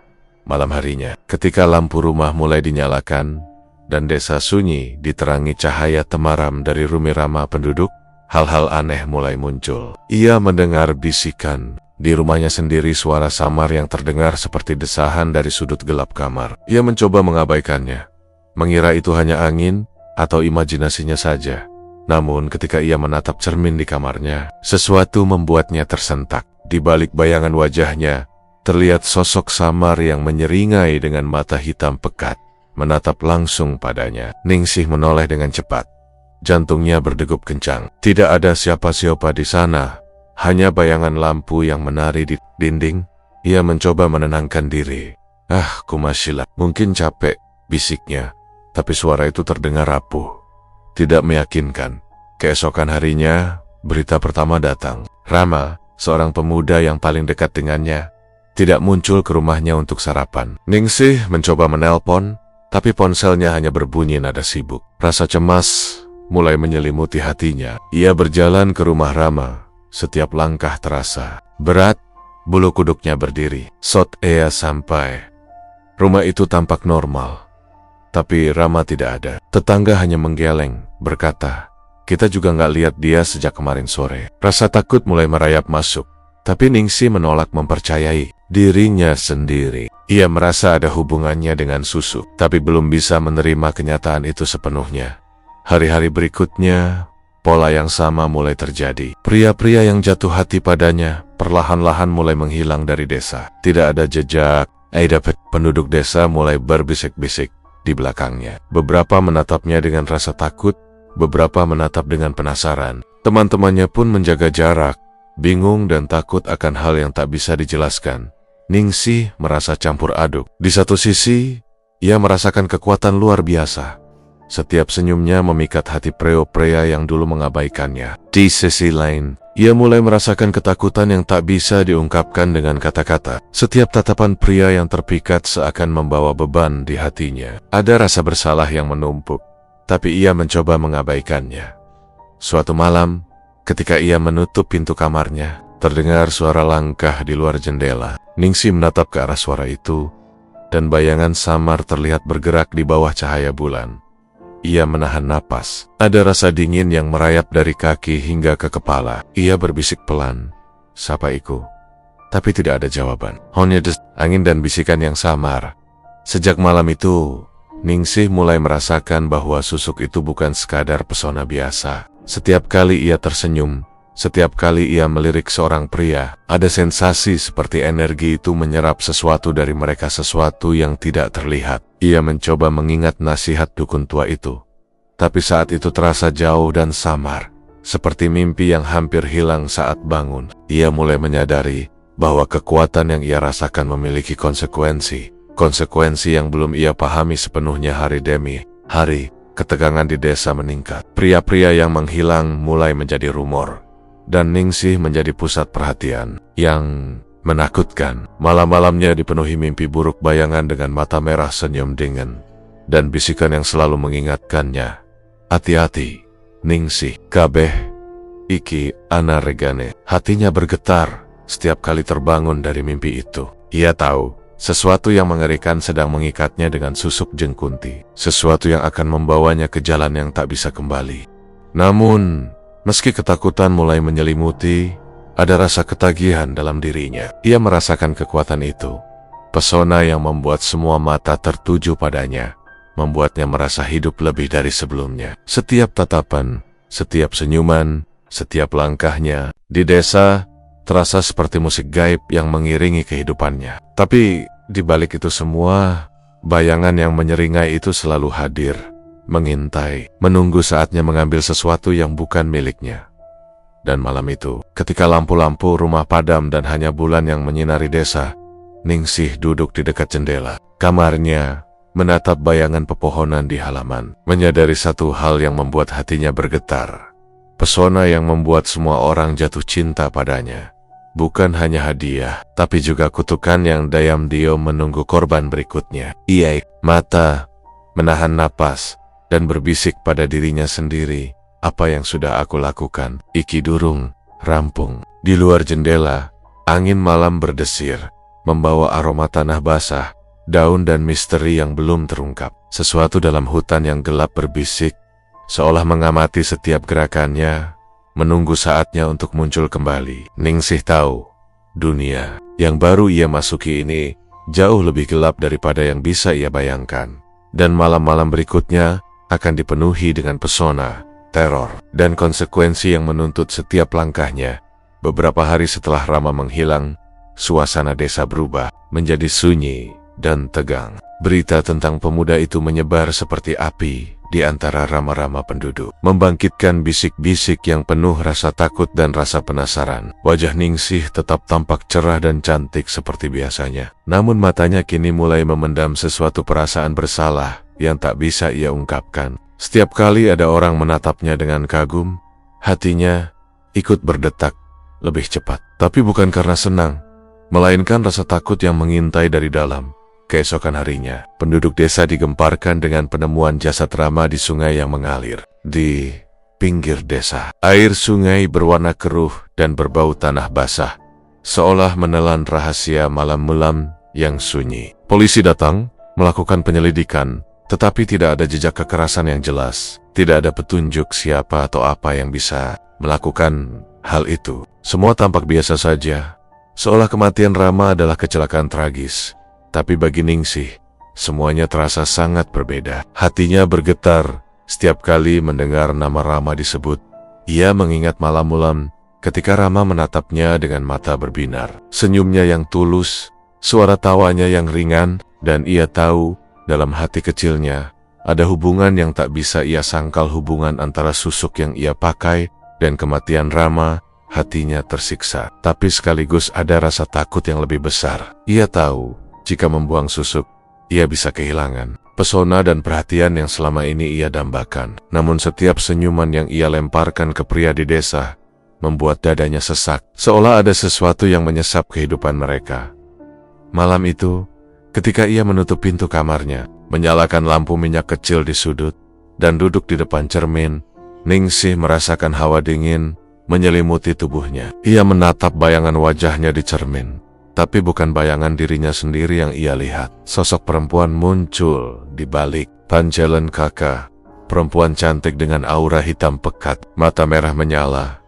Speaker 1: Malam harinya, ketika lampu rumah mulai dinyalakan, dan desa sunyi diterangi cahaya temaram dari rumirama penduduk, hal-hal aneh mulai muncul. Ia mendengar bisikan. Di rumahnya sendiri suara samar yang terdengar seperti desahan dari sudut gelap kamar. Ia mencoba mengabaikannya, mengira itu hanya angin atau imajinasinya saja. Namun ketika ia menatap cermin di kamarnya, sesuatu membuatnya tersentak. Di balik bayangan wajahnya, terlihat sosok samar yang menyeringai dengan mata hitam pekat, menatap langsung padanya. Ningsih menoleh dengan cepat. Jantungnya berdegup kencang. Tidak ada siapa-siapa di sana, hanya bayangan lampu yang menari di dinding. Ia mencoba menenangkan diri. Kumasila, mungkin capek, bisiknya. Tapi suara itu terdengar rapuh, tidak meyakinkan. Keesokan harinya, berita pertama datang. Rama, seorang pemuda yang paling dekat dengannya, tidak muncul ke rumahnya untuk sarapan. Ningsih mencoba menelpon, tapi ponselnya hanya berbunyi nada sibuk. Rasa cemas mulai menyelimuti hatinya. Ia berjalan ke rumah Rama. Setiap langkah terasa berat, bulu kuduknya berdiri. Saat ia sampai, rumah itu tampak normal. Tapi Rama tidak ada. Tetangga hanya menggeleng, berkata, "Kita juga nggak lihat dia sejak kemarin sore." Rasa takut mulai merayap masuk. Tapi Ningsih menolak mempercayai dirinya sendiri. Ia merasa ada hubungannya dengan Susu, tapi belum bisa menerima kenyataan itu sepenuhnya. Hari-hari berikutnya, pola yang sama mulai terjadi. Pria-pria yang jatuh hati padanya perlahan-lahan mulai menghilang dari desa. Tidak ada jejak. Penduduk desa mulai berbisik-bisik di belakangnya. Beberapa menatapnya dengan rasa takut, beberapa menatap dengan penasaran. Teman-temannya pun menjaga jarak, bingung dan takut akan hal yang tak bisa dijelaskan. Ningsih merasa campur aduk. Di satu sisi, ia merasakan kekuatan luar biasa. Setiap senyumnya memikat hati pria yang dulu mengabaikannya. Di sisi lain, ia mulai merasakan ketakutan yang tak bisa diungkapkan dengan kata-kata. Setiap tatapan pria yang terpikat seakan membawa beban di hatinya. Ada rasa bersalah yang menumpuk, tapi ia mencoba mengabaikannya. Suatu malam, ketika ia menutup pintu kamarnya, terdengar suara langkah di luar jendela. Ningsih menatap ke arah suara itu, dan bayangan samar terlihat bergerak di bawah cahaya bulan. Ia menahan napas. Ada rasa dingin yang merayap dari kaki hingga ke kepala. Ia berbisik pelan, "Sapaiku." Tapi tidak ada jawaban. Hanya angin dan bisikan yang samar. Sejak malam itu, Ningsih mulai merasakan bahwa Susuk itu bukan sekadar pesona biasa. Setiap kali ia tersenyum, setiap kali ia melirik seorang pria, ada sensasi seperti energi itu menyerap sesuatu dari mereka, sesuatu yang tidak terlihat. Ia mencoba mengingat nasihat dukun tua itu, tapi saat itu terasa jauh dan samar, seperti mimpi yang hampir hilang saat bangun. Ia mulai menyadari bahwa kekuatan yang ia rasakan memiliki konsekuensi yang belum ia pahami sepenuhnya. Hari demi hari, ketegangan di desa meningkat. Pria-pria yang menghilang mulai menjadi rumor, dan Ningsih menjadi pusat perhatian yang menakutkan. Malam-malamnya dipenuhi mimpi buruk, bayangan dengan mata merah senyum dingin, dan bisikan yang selalu mengingatkannya, "Hati-hati, Ningsih, kabeh iki ana regane." Hatinya bergetar setiap kali terbangun dari mimpi itu. Ia tahu sesuatu yang mengerikan sedang mengikatnya dengan Susuk jeung Kunti, sesuatu yang akan membawanya ke jalan yang tak bisa kembali. Namun, meski ketakutan mulai menyelimuti, ada rasa ketagihan dalam dirinya. Ia merasakan kekuatan itu, pesona yang membuat semua mata tertuju padanya, membuatnya merasa hidup lebih dari sebelumnya. Setiap tatapan, setiap senyuman, setiap langkahnya di desa terasa seperti musik gaib yang mengiringi kehidupannya. Tapi di balik itu semua, bayangan yang menyeringai itu selalu hadir, mengintai, menunggu saatnya mengambil sesuatu yang bukan miliknya. Dan malam itu, ketika lampu-lampu rumah padam dan hanya bulan yang menyinari desa, Ningsih duduk di dekat jendela kamarnya, menatap bayangan pepohonan di halaman, menyadari satu hal yang membuat hatinya bergetar. Pesona yang membuat semua orang jatuh cinta padanya. Bukan hanya hadiah, tapi juga kutukan yang diam-diam menunggu korban berikutnya. Ia mata, menahan napas, dan berbisik pada dirinya sendiri, apa yang sudah aku lakukan? Iki durung rampung. Di luar jendela, angin malam berdesir, membawa aroma tanah basah, daun dan misteri yang belum terungkap. Sesuatu dalam hutan yang gelap berbisik, seolah mengamati setiap gerakannya, menunggu saatnya untuk muncul kembali. Ningsih tahu, dunia yang baru ia masuki ini jauh lebih gelap daripada yang bisa ia bayangkan. Dan malam-malam berikutnya akan dipenuhi dengan pesona, teror, dan konsekuensi yang menuntut setiap langkahnya. Beberapa hari setelah Rama menghilang, suasana desa berubah menjadi sunyi dan tegang. Berita tentang pemuda itu menyebar seperti api di antara rama-rama penduduk, membangkitkan bisik-bisik yang penuh rasa takut dan rasa penasaran. Wajah Ningsih tetap tampak cerah dan cantik seperti biasanya, namun matanya kini mulai memendam sesuatu perasaan bersalah yang tak bisa ia ungkapkan. Setiap kali ada orang menatapnya dengan kagum, hatinya ikut berdetak lebih cepat, tapi bukan karena senang, melainkan rasa takut yang mengintai dari dalam. Keesokan harinya, penduduk desa digemparkan dengan penemuan jasad Rama di sungai yang mengalir di pinggir desa. Air sungai berwarna keruh dan berbau tanah basah, seolah menelan rahasia malam-malam yang sunyi. Polisi datang, melakukan penyelidikan, tetapi tidak ada jejak kekerasan yang jelas. Tidak ada petunjuk siapa atau apa yang bisa melakukan hal itu. Semua tampak biasa saja, seolah kematian Rama adalah kecelakaan tragis. Tapi bagi Ningsih, semuanya terasa sangat berbeda. Hatinya bergetar setiap kali mendengar nama Rama disebut. Ia mengingat malam-malam ketika Rama menatapnya dengan mata berbinar. Senyumnya yang tulus, suara tawanya yang ringan, dan ia tahu dalam hati kecilnya ada hubungan yang tak bisa ia sangkal, hubungan antara susuk yang ia pakai dan kematian Rama. Hatinya tersiksa, tapi sekaligus ada rasa takut yang lebih besar. Ia tahu jika membuang susuk, ia bisa kehilangan pesona dan perhatian yang selama ini ia dambakan. Namun setiap senyuman yang ia lemparkan ke pria di desa membuat dadanya sesak, seolah ada sesuatu yang menyesap kehidupan mereka. Malam itu, ketika ia menutup pintu kamarnya, menyalakan lampu minyak kecil di sudut, dan duduk di depan cermin, Ningsih merasakan hawa dingin menyelimuti tubuhnya. Ia menatap bayangan wajahnya di cermin, tapi bukan bayangan dirinya sendiri yang ia lihat. Sosok perempuan muncul di balik panjalan kakak. Perempuan cantik dengan aura hitam pekat, mata merah menyala,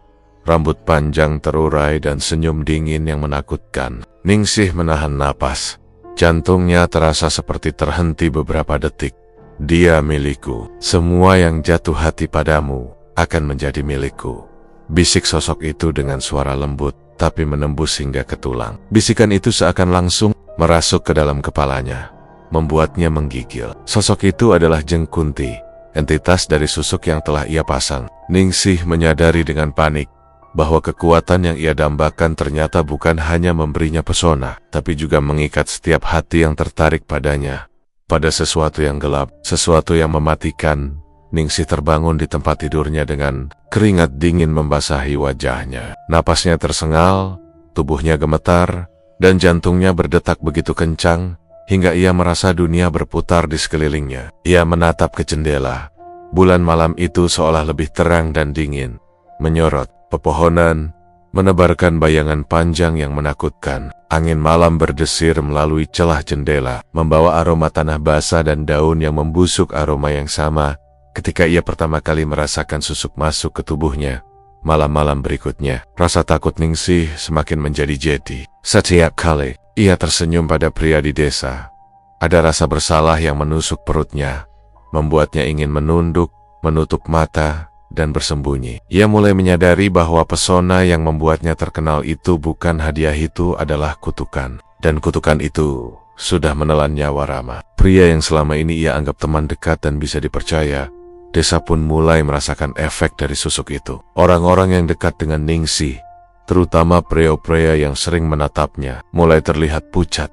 Speaker 1: rambut panjang terurai dan senyum dingin yang menakutkan. Ningsih menahan napas. Jantungnya terasa seperti terhenti beberapa detik. Dia milikku. Semua yang jatuh hati padamu akan menjadi milikku. Bisik sosok itu dengan suara lembut, tapi menembus hingga ke tulang. Bisikan itu seakan langsung merasuk ke dalam kepalanya, membuatnya menggigil. Sosok itu adalah Jeng Kunti, entitas dari susuk yang telah ia pasang. Ningsih menyadari dengan panik bahwa kekuatan yang ia dambakan ternyata bukan hanya memberinya pesona, tapi juga mengikat setiap hati yang tertarik padanya. Pada sesuatu yang gelap, sesuatu yang mematikan, Ningsih terbangun di tempat tidurnya dengan keringat dingin membasahi wajahnya. Napasnya tersengal, tubuhnya gemetar, dan jantungnya berdetak begitu kencang, hingga ia merasa dunia berputar di sekelilingnya. Ia menatap ke jendela. Bulan malam itu seolah lebih terang dan dingin, menyorot pepohonan, menebarkan bayangan panjang yang menakutkan. Angin malam berdesir melalui celah jendela, membawa aroma tanah basah dan daun yang membusuk, aroma yang sama ketika ia pertama kali merasakan susuk masuk ke tubuhnya. Malam-malam berikutnya, rasa takut Ningsih semakin menjadi-jadi. Setiap kali ia tersenyum pada pria di desa, ada rasa bersalah yang menusuk perutnya, membuatnya ingin menunduk, menutup mata, dan bersembunyi. Ia mulai menyadari bahwa pesona yang membuatnya terkenal itu bukan hadiah, itu adalah kutukan. Dan kutukan itu sudah menelan nyawa Rama. Pria yang selama ini ia anggap teman dekat dan bisa dipercaya, desa pun mulai merasakan efek dari susuk itu. Orang-orang yang dekat dengan Ningsih, terutama pria-pria yang sering menatapnya, mulai terlihat pucat,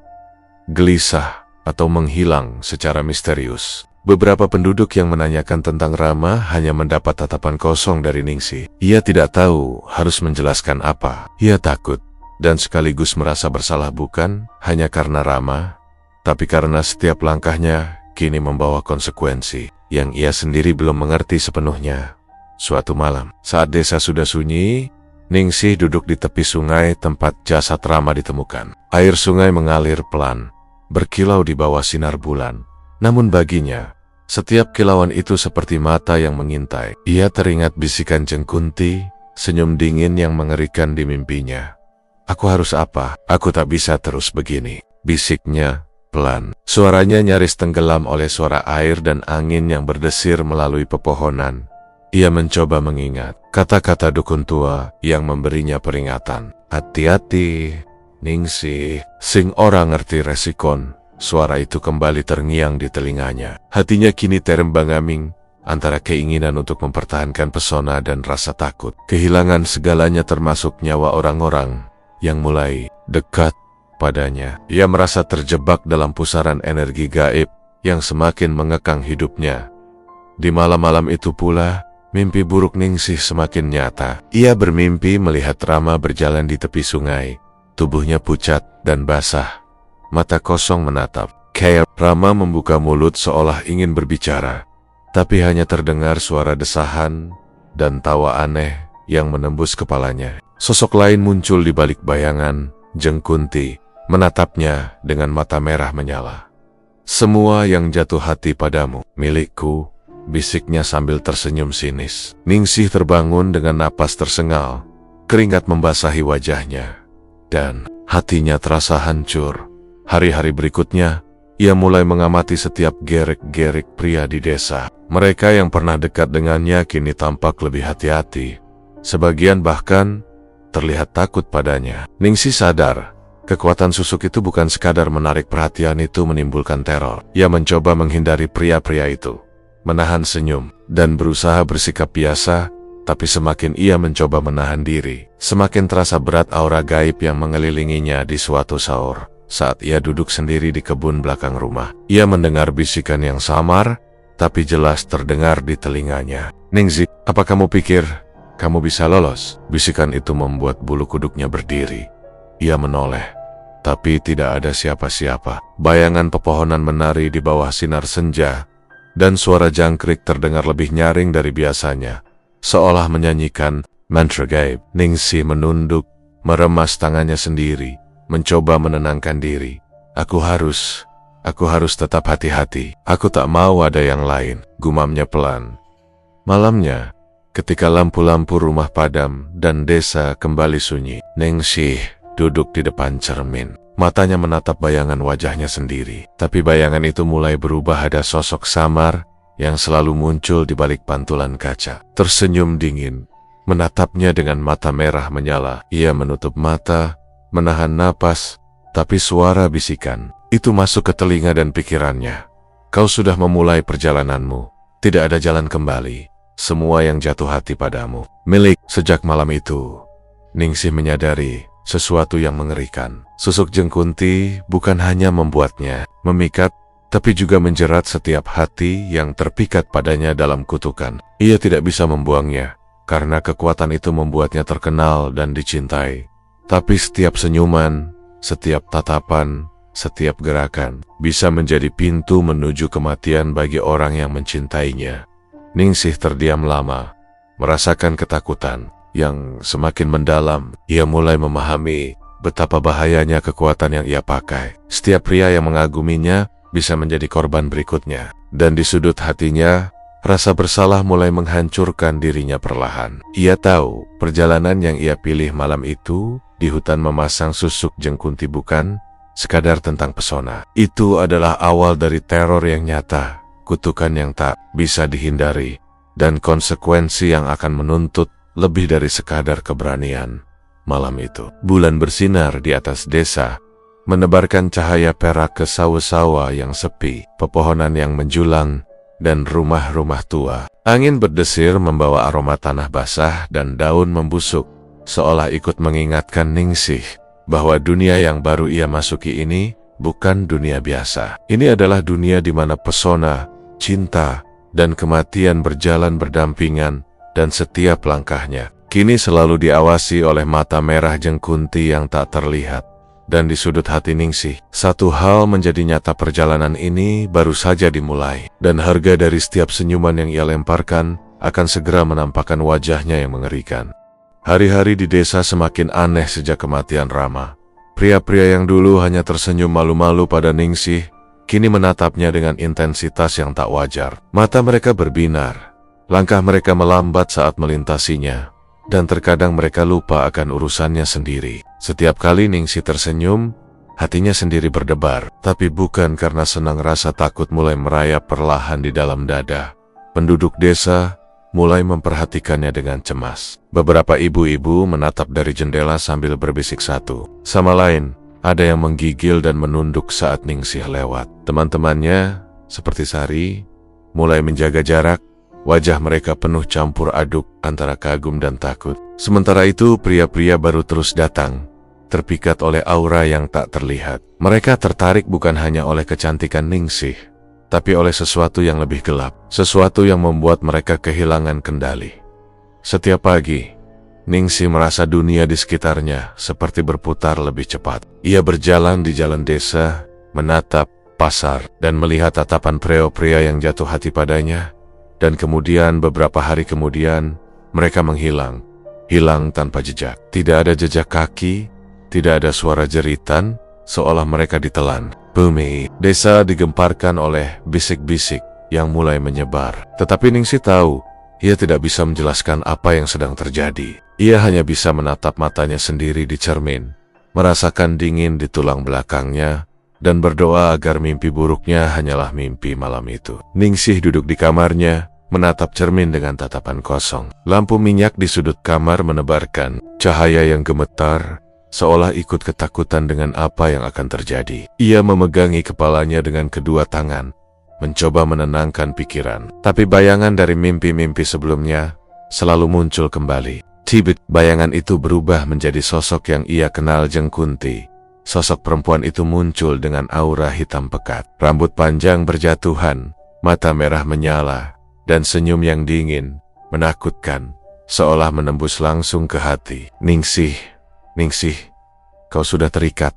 Speaker 1: gelisah, atau menghilang secara misterius. Beberapa penduduk yang menanyakan tentang Rama hanya mendapat tatapan kosong dari Ningsih. Ia tidak tahu harus menjelaskan apa. Ia takut dan sekaligus merasa bersalah, bukan hanya karena Rama, tapi karena setiap langkahnya kini membawa konsekuensi yang ia sendiri belum mengerti sepenuhnya. Suatu malam, saat desa sudah sunyi, Ningsih duduk di tepi sungai tempat jasad Rama ditemukan. Air sungai mengalir pelan, berkilau di bawah sinar bulan. Namun baginya, setiap kilauan itu seperti mata yang mengintai. Ia teringat bisikan Jengkunti, senyum dingin yang mengerikan di mimpinya. "Aku harus apa? Aku tak bisa terus begini," bisiknya pelan. Suaranya nyaris tenggelam oleh suara air dan angin yang berdesir melalui pepohonan. Ia mencoba mengingat kata-kata dukun tua yang memberinya peringatan. "Hati-hati, Ningsih, sing ora ngerti resikon." Suara itu kembali terngiang di telinganya. Hatinya kini terembang-ambing antara keinginan untuk mempertahankan pesona dan rasa takut. Kehilangan segalanya termasuk nyawa orang-orang yang mulai dekat padanya. Ia merasa terjebak dalam pusaran energi gaib yang semakin mengekang hidupnya. Di malam-malam itu pula, mimpi buruk Ningsih semakin nyata. Ia bermimpi melihat Rama berjalan di tepi sungai. Tubuhnya pucat dan basah. Mata kosong menatap. Rama membuka mulut seolah ingin berbicara, tapi hanya terdengar suara desahan dan tawa aneh yang menembus kepalanya. Sosok lain muncul di balik bayangan. Jengkunti menatapnya dengan mata merah menyala. "Semua yang jatuh hati padamu, milikku," bisiknya sambil tersenyum sinis. Ningsih terbangun dengan napas tersengal. Keringat membasahi wajahnya, dan hatinya terasa hancur. Hari-hari berikutnya, ia mulai mengamati setiap gerik-gerik pria di desa. Mereka yang pernah dekat dengannya kini tampak lebih hati-hati. Sebagian bahkan terlihat takut padanya. Ningsih sadar, kekuatan susuk itu bukan sekadar menarik perhatian, itu menimbulkan teror. Ia mencoba menghindari pria-pria itu, menahan senyum, dan berusaha bersikap biasa, tapi semakin ia mencoba menahan diri, semakin terasa berat aura gaib yang mengelilinginya. Di suatu sahur, saat ia duduk sendiri di kebun belakang rumah, ia mendengar bisikan yang samar, tapi jelas terdengar di telinganya. "Ningsih, apa kamu pikir kamu bisa lolos?" Bisikan itu membuat bulu kuduknya berdiri. Ia menoleh, tapi tidak ada siapa-siapa. Bayangan pepohonan menari di bawah sinar senja, dan suara jangkrik terdengar lebih nyaring dari biasanya, seolah menyanyikan mantra gaib. Ningsih menunduk, meremas tangannya sendiri, mencoba menenangkan diri. Aku harus tetap hati-hati. Aku tak mau ada yang lain," gumamnya pelan. Malamnya, ketika lampu-lampu rumah padam dan desa kembali sunyi, Ningsih duduk di depan cermin. Matanya menatap bayangan wajahnya sendiri. Tapi bayangan itu mulai berubah. Ada sosok samar yang selalu muncul di balik pantulan kaca. Tersenyum dingin, menatapnya dengan mata merah menyala. Ia menutup mata, menahan napas, tapi suara bisikan itu masuk ke telinga dan pikirannya. "Kau sudah memulai perjalananmu. Tidak ada jalan kembali. Semua yang jatuh hati padamu, milik." Sejak malam itu, Ningsih menyadari sesuatu yang mengerikan. Susuk Jengkunti bukan hanya membuatnya memikat, tapi juga menjerat setiap hati yang terpikat padanya dalam kutukan. Ia tidak bisa membuangnya, karena kekuatan itu membuatnya terkenal dan dicintai. Tapi setiap senyuman, setiap tatapan, setiap gerakan bisa menjadi pintu menuju kematian bagi orang yang mencintainya. Ningsih terdiam lama, merasakan ketakutan yang semakin mendalam. Ia mulai memahami betapa bahayanya kekuatan yang ia pakai. Setiap pria yang mengaguminya bisa menjadi korban berikutnya. Dan di sudut hatinya, rasa bersalah mulai menghancurkan dirinya perlahan. Ia tahu perjalanan yang ia pilih malam itu di hutan memasang susuk Jengkunti bukan sekadar tentang pesona. Itu adalah awal dari teror yang nyata, kutukan yang tak bisa dihindari, dan konsekuensi yang akan menuntut lebih dari sekadar keberanian. Malam itu, bulan bersinar di atas desa, menebarkan cahaya perak ke sawah-sawah yang sepi, pepohonan yang menjulang, dan rumah-rumah tua. Angin berdesir membawa aroma tanah basah dan daun membusuk, seolah ikut mengingatkan Ningsih bahwa dunia yang baru ia masuki ini bukan dunia biasa. Ini adalah dunia di mana pesona, cinta, dan kematian berjalan berdampingan, dan setiap langkahnya kini selalu diawasi oleh mata merah Jengkunti yang tak terlihat. Dan di sudut hati Ningsih, satu hal menjadi nyata: perjalanan ini baru saja dimulai, dan harga dari setiap senyuman yang ia lemparkan akan segera menampakkan wajahnya yang mengerikan. Hari-hari di desa semakin aneh sejak kematian Rama. Pria-pria yang dulu hanya tersenyum malu-malu pada Ningsih, kini menatapnya dengan intensitas yang tak wajar. Mata mereka berbinar, langkah mereka melambat saat melintasinya, dan terkadang mereka lupa akan urusannya sendiri. Setiap kali Ningsih tersenyum, hatinya sendiri berdebar, tapi bukan karena senang. Rasa takut mulai merayap perlahan di dalam dada. Penduduk desa mulai memperhatikannya dengan cemas. Beberapa ibu-ibu menatap dari jendela sambil berbisik satu sama lain. Ada yang menggigil dan menunduk saat Ningsih lewat. Teman-temannya, seperti Sari, mulai menjaga jarak. Wajah mereka penuh campur aduk antara kagum dan takut. Sementara itu, pria-pria baru terus datang, terpikat oleh aura yang tak terlihat. Mereka tertarik bukan hanya oleh kecantikan Ningsih, tapi oleh sesuatu yang lebih gelap, sesuatu yang membuat mereka kehilangan kendali. Setiap pagi, Ningsih merasa dunia di sekitarnya seperti berputar lebih cepat. Ia berjalan di jalan desa, menatap pasar, dan melihat tatapan pria-pria yang jatuh hati padanya. Dan kemudian beberapa hari kemudian, mereka menghilang. Hilang tanpa jejak. Tidak ada jejak kaki, tidak ada suara jeritan, seolah mereka ditelan. Bumi desa digemparkan oleh bisik-bisik yang mulai menyebar. Tetapi Ningsih tahu, ia tidak bisa menjelaskan apa yang sedang terjadi. Ia hanya bisa menatap matanya sendiri di cermin, merasakan dingin di tulang belakangnya, dan berdoa agar mimpi buruknya hanyalah mimpi malam itu. Ningsih duduk di kamarnya, menatap cermin dengan tatapan kosong. Lampu minyak di sudut kamar menebarkan cahaya yang gemetar, seolah ikut ketakutan dengan apa yang akan terjadi. Ia memegangi kepalanya dengan kedua tangan, mencoba menenangkan pikiran. Tapi bayangan dari mimpi-mimpi sebelumnya selalu muncul kembali. Tiba-tiba bayangan itu berubah menjadi sosok yang ia kenal, Jengkunti. Sosok perempuan itu muncul dengan aura hitam pekat. Rambut panjang berjatuhan, mata merah menyala, dan senyum yang dingin, menakutkan, seolah menembus langsung ke hati. Ningsih, Ningsih, kau sudah terikat.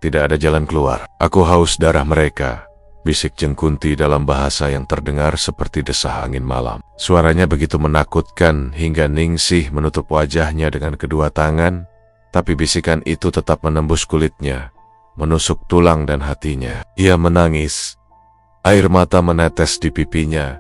Speaker 1: Tidak ada jalan keluar. Aku haus darah mereka, bisik Jengkunti dalam bahasa yang terdengar seperti desah angin malam. Suaranya begitu menakutkan hingga Ningsih menutup wajahnya dengan kedua tangan. Tapi bisikan itu tetap menembus kulitnya, menusuk tulang dan hatinya. Ia menangis, air mata menetes di pipinya,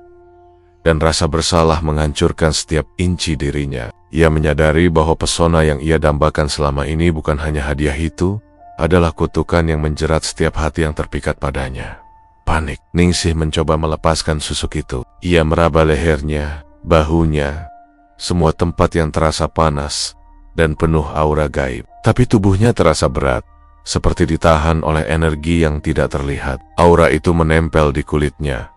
Speaker 1: dan rasa bersalah menghancurkan setiap inci dirinya. Ia menyadari bahwa pesona yang ia dambakan selama ini bukan hanya hadiah itu, adalah kutukan yang menjerat setiap hati yang terpikat padanya. Panik, Ningsih mencoba melepaskan susuk itu. Ia meraba lehernya, bahunya, semua tempat yang terasa panas dan penuh aura gaib. Tapi tubuhnya terasa berat, seperti ditahan oleh energi yang tidak terlihat. Aura itu menempel di kulitnya,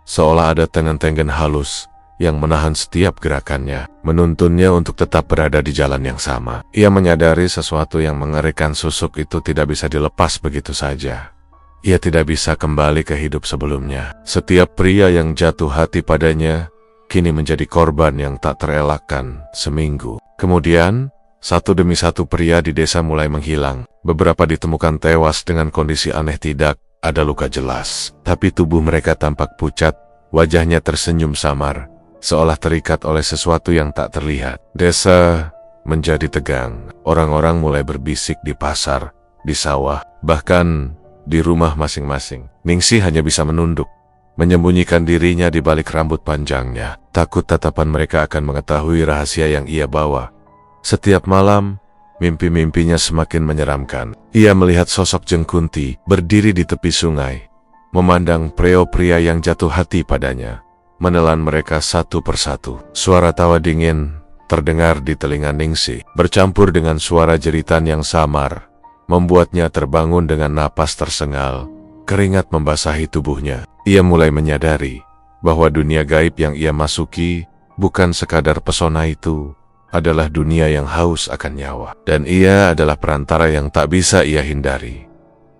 Speaker 1: seolah ada tengen-tengen halus yang menahan setiap gerakannya, menuntunnya untuk tetap berada di jalan yang sama. Ia menyadari sesuatu yang mengerikan. Susuk itu tidak bisa dilepas begitu saja. Ia tidak bisa kembali ke hidup sebelumnya. Setiap pria yang jatuh hati padanya kini menjadi korban yang tak terelakkan. Seminggu kemudian, satu demi satu pria di desa mulai menghilang. Beberapa ditemukan tewas dengan kondisi aneh, tidak ada luka jelas. Tapi tubuh mereka tampak pucat, wajahnya tersenyum samar, seolah terikat oleh sesuatu yang tak terlihat. Desa menjadi tegang. Orang-orang mulai berbisik di pasar, di sawah, bahkan di rumah masing-masing. Ningsih hanya bisa menunduk, menyembunyikan dirinya di balik rambut panjangnya. Takut tatapan mereka akan mengetahui rahasia yang ia bawa. Setiap malam, mimpi-mimpinya semakin menyeramkan. Ia melihat sosok Jengkunti berdiri di tepi sungai, memandang pria-pria yang jatuh hati padanya, menelan mereka satu persatu. Suara tawa dingin terdengar di telinga Ningsih, bercampur dengan suara jeritan yang samar, membuatnya terbangun dengan napas tersengal. Keringat membasahi tubuhnya. Ia mulai menyadari bahwa dunia gaib yang ia masuki bukan sekadar pesona itu, adalah dunia yang haus akan nyawa. Dan ia adalah perantara yang tak bisa ia hindari.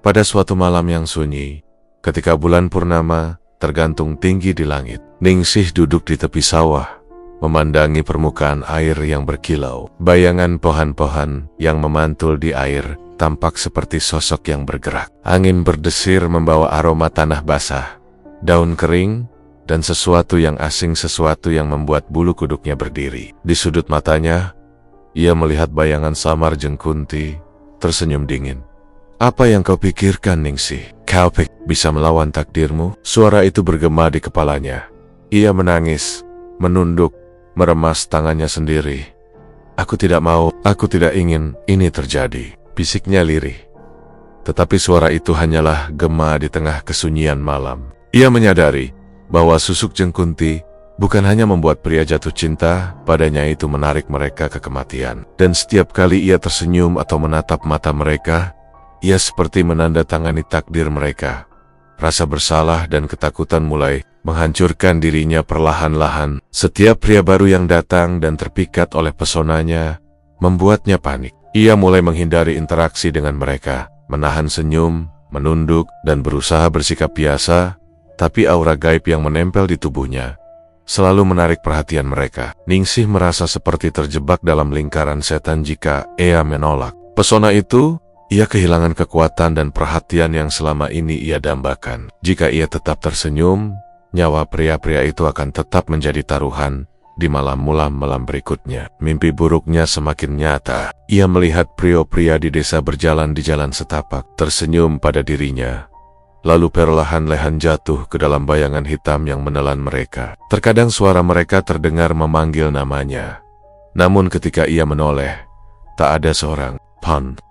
Speaker 1: Pada suatu malam yang sunyi, ketika bulan purnama tergantung tinggi di langit, Ningsih duduk di tepi sawah, memandangi permukaan air yang berkilau. Bayangan pohon-pohon yang memantul di air tampak seperti sosok yang bergerak. Angin berdesir membawa aroma tanah basah, daun kering, dan sesuatu yang asing, sesuatu yang membuat bulu kuduknya berdiri. Di sudut matanya, ia melihat bayangan samar Jengkunti, tersenyum dingin. "Apa yang kau pikirkan, Ningsih? Kau bisa melawan takdirmu?" Suara itu bergema di kepalanya. Ia menangis, menunduk, meremas tangannya sendiri. Aku tidak ingin ini terjadi," bisiknya lirih. Tetapi suara itu hanyalah gema di tengah kesunyian malam. Ia menyadari bahwa susuk Jengkunti bukan hanya membuat pria jatuh cinta padanya, itu menarik mereka ke kematian. Dan setiap kali ia tersenyum atau menatap mata mereka, ia seperti menandatangani takdir mereka. Rasa bersalah dan ketakutan mulai menghancurkan dirinya perlahan-lahan. Setiap pria baru yang datang dan terpikat oleh pesonanya membuatnya panik. Ia mulai menghindari interaksi dengan mereka, menahan senyum, menunduk, dan berusaha bersikap biasa. Tapi aura gaib yang menempel di tubuhnya selalu menarik perhatian mereka. Ningsih merasa seperti terjebak dalam lingkaran setan jika ia menolak pesona itu. Ia kehilangan kekuatan dan perhatian yang selama ini ia dambakan. Jika ia tetap tersenyum, nyawa pria-pria itu akan tetap menjadi taruhan di malam-malam berikutnya. Mimpi buruknya semakin nyata. Ia melihat pria-pria di desa berjalan di jalan setapak, tersenyum pada dirinya, lalu perlahan-lahan jatuh ke dalam bayangan hitam yang menelan mereka. Terkadang suara mereka terdengar memanggil namanya. Namun ketika ia menoleh, tak ada seorang.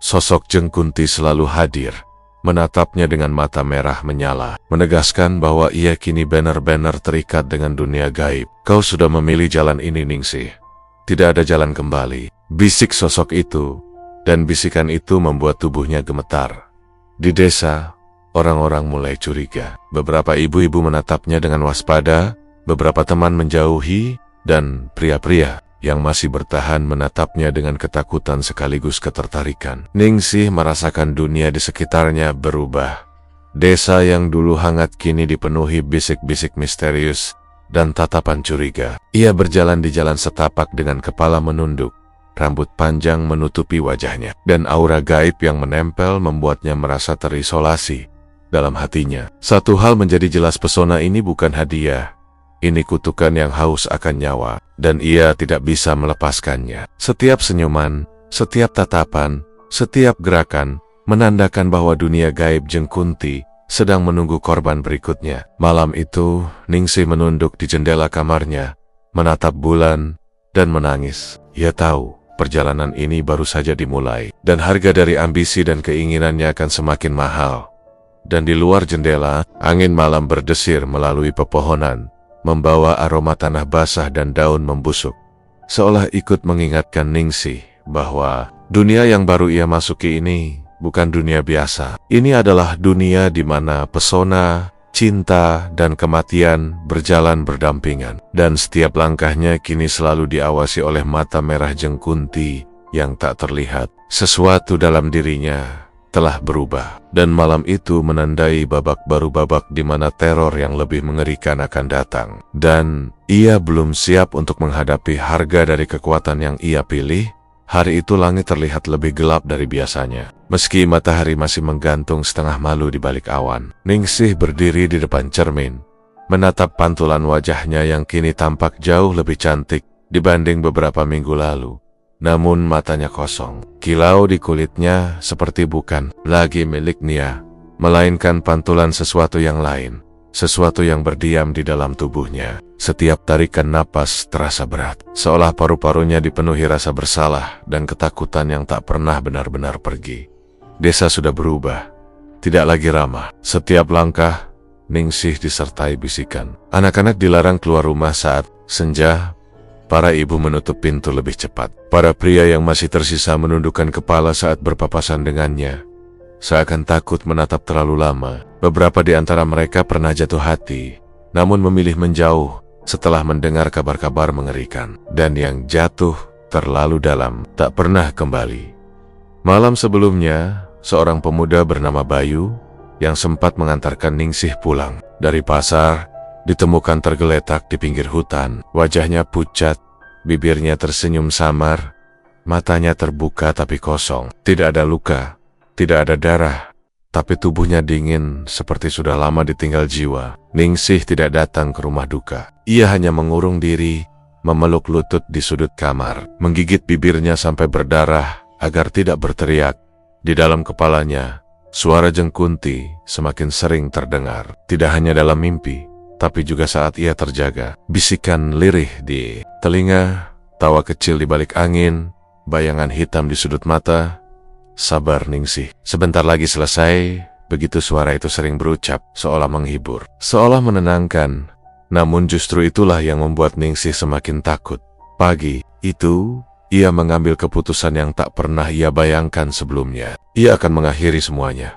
Speaker 1: Sosok Jengkunti selalu hadir, menatapnya dengan mata merah menyala, menegaskan bahwa ia kini benar-benar terikat dengan dunia gaib. "Kau sudah memilih jalan ini, Ningsih. Tidak ada jalan kembali," bisik sosok itu, dan bisikan itu membuat tubuhnya gemetar. Di desa, orang-orang mulai curiga. Beberapa ibu-ibu menatapnya dengan waspada, beberapa teman menjauhi, dan pria-pria yang masih bertahan menatapnya dengan ketakutan sekaligus ketertarikan. Ningsih merasakan dunia di sekitarnya berubah. Desa yang dulu hangat kini dipenuhi bisik-bisik misterius dan tatapan curiga. Ia berjalan di jalan setapak dengan kepala menunduk, rambut panjang menutupi wajahnya, dan aura gaib yang menempel membuatnya merasa terisolasi. Dalam hatinya, satu hal menjadi jelas, pesona ini bukan hadiah. Ini kutukan yang haus akan nyawa, dan ia tidak bisa melepaskannya. Setiap senyuman, setiap tatapan, setiap gerakan, menandakan bahwa dunia gaib Jengkunti sedang menunggu korban berikutnya. Malam itu, Ningsih menunduk di jendela kamarnya, menatap bulan, dan menangis. Ia tahu, perjalanan ini baru saja dimulai, dan harga dari ambisi dan keinginannya akan semakin mahal. Dan di luar jendela, angin malam berdesir melalui pepohonan, membawa aroma tanah basah dan daun membusuk, seolah ikut mengingatkan Ningsih bahwa dunia yang baru ia masuki ini bukan dunia biasa. Ini adalah dunia di mana pesona, cinta, dan kematian berjalan berdampingan. Dan setiap langkahnya kini selalu diawasi oleh mata merah Jengkunti yang tak terlihat. Sesuatu dalam dirinya telah berubah, dan malam itu menandai babak baru, babak di mana teror yang lebih mengerikan akan datang. Dan ia belum siap untuk menghadapi harga dari kekuatan yang ia pilih. Hari itu langit terlihat lebih gelap dari biasanya. Meski matahari masih menggantung setengah malu di balik awan, Ningsih berdiri di depan cermin, menatap pantulan wajahnya yang kini tampak jauh lebih cantik dibanding beberapa minggu lalu. Namun matanya kosong. Kilau di kulitnya seperti bukan lagi miliknya, melainkan pantulan sesuatu yang lain, sesuatu yang berdiam di dalam tubuhnya. Setiap tarikan napas terasa berat, seolah paru-parunya dipenuhi rasa bersalah dan ketakutan yang tak pernah benar-benar pergi. Desa sudah berubah, tidak lagi ramah. Setiap langkah, Ningsih disertai bisikan. Anak-anak dilarang keluar rumah saat senja. Para ibu menutup pintu lebih cepat. Para pria yang masih tersisa menundukkan kepala saat berpapasan dengannya, seakan takut menatap terlalu lama. Beberapa di antara mereka pernah jatuh hati, namun memilih menjauh setelah mendengar kabar-kabar mengerikan. Dan yang jatuh terlalu dalam tak pernah kembali. Malam sebelumnya, seorang pemuda bernama Bayu yang sempat mengantarkan Ningsih pulang dari pasar ditemukan tergeletak di pinggir hutan. Wajahnya pucat, bibirnya tersenyum samar, matanya terbuka tapi kosong. Tidak ada luka, tidak ada darah, tapi tubuhnya dingin seperti sudah lama ditinggal jiwa. Ningsih tidak datang ke rumah duka. Ia hanya mengurung diri, memeluk lutut di sudut kamar, menggigit bibirnya sampai berdarah agar tidak berteriak. Di dalam kepalanya, suara Jeng Kunti semakin sering terdengar. Tidak hanya dalam mimpi, tapi juga saat ia terjaga. Bisikan lirih di telinga, tawa kecil di balik angin, bayangan hitam di sudut mata. Sabar Ningsih, sebentar lagi selesai. Begitu suara itu sering berucap, seolah menghibur, seolah menenangkan. Namun justru itulah yang membuat Ningsih semakin takut. Pagi itu, ia mengambil keputusan yang tak pernah ia bayangkan sebelumnya. Ia akan mengakhiri semuanya.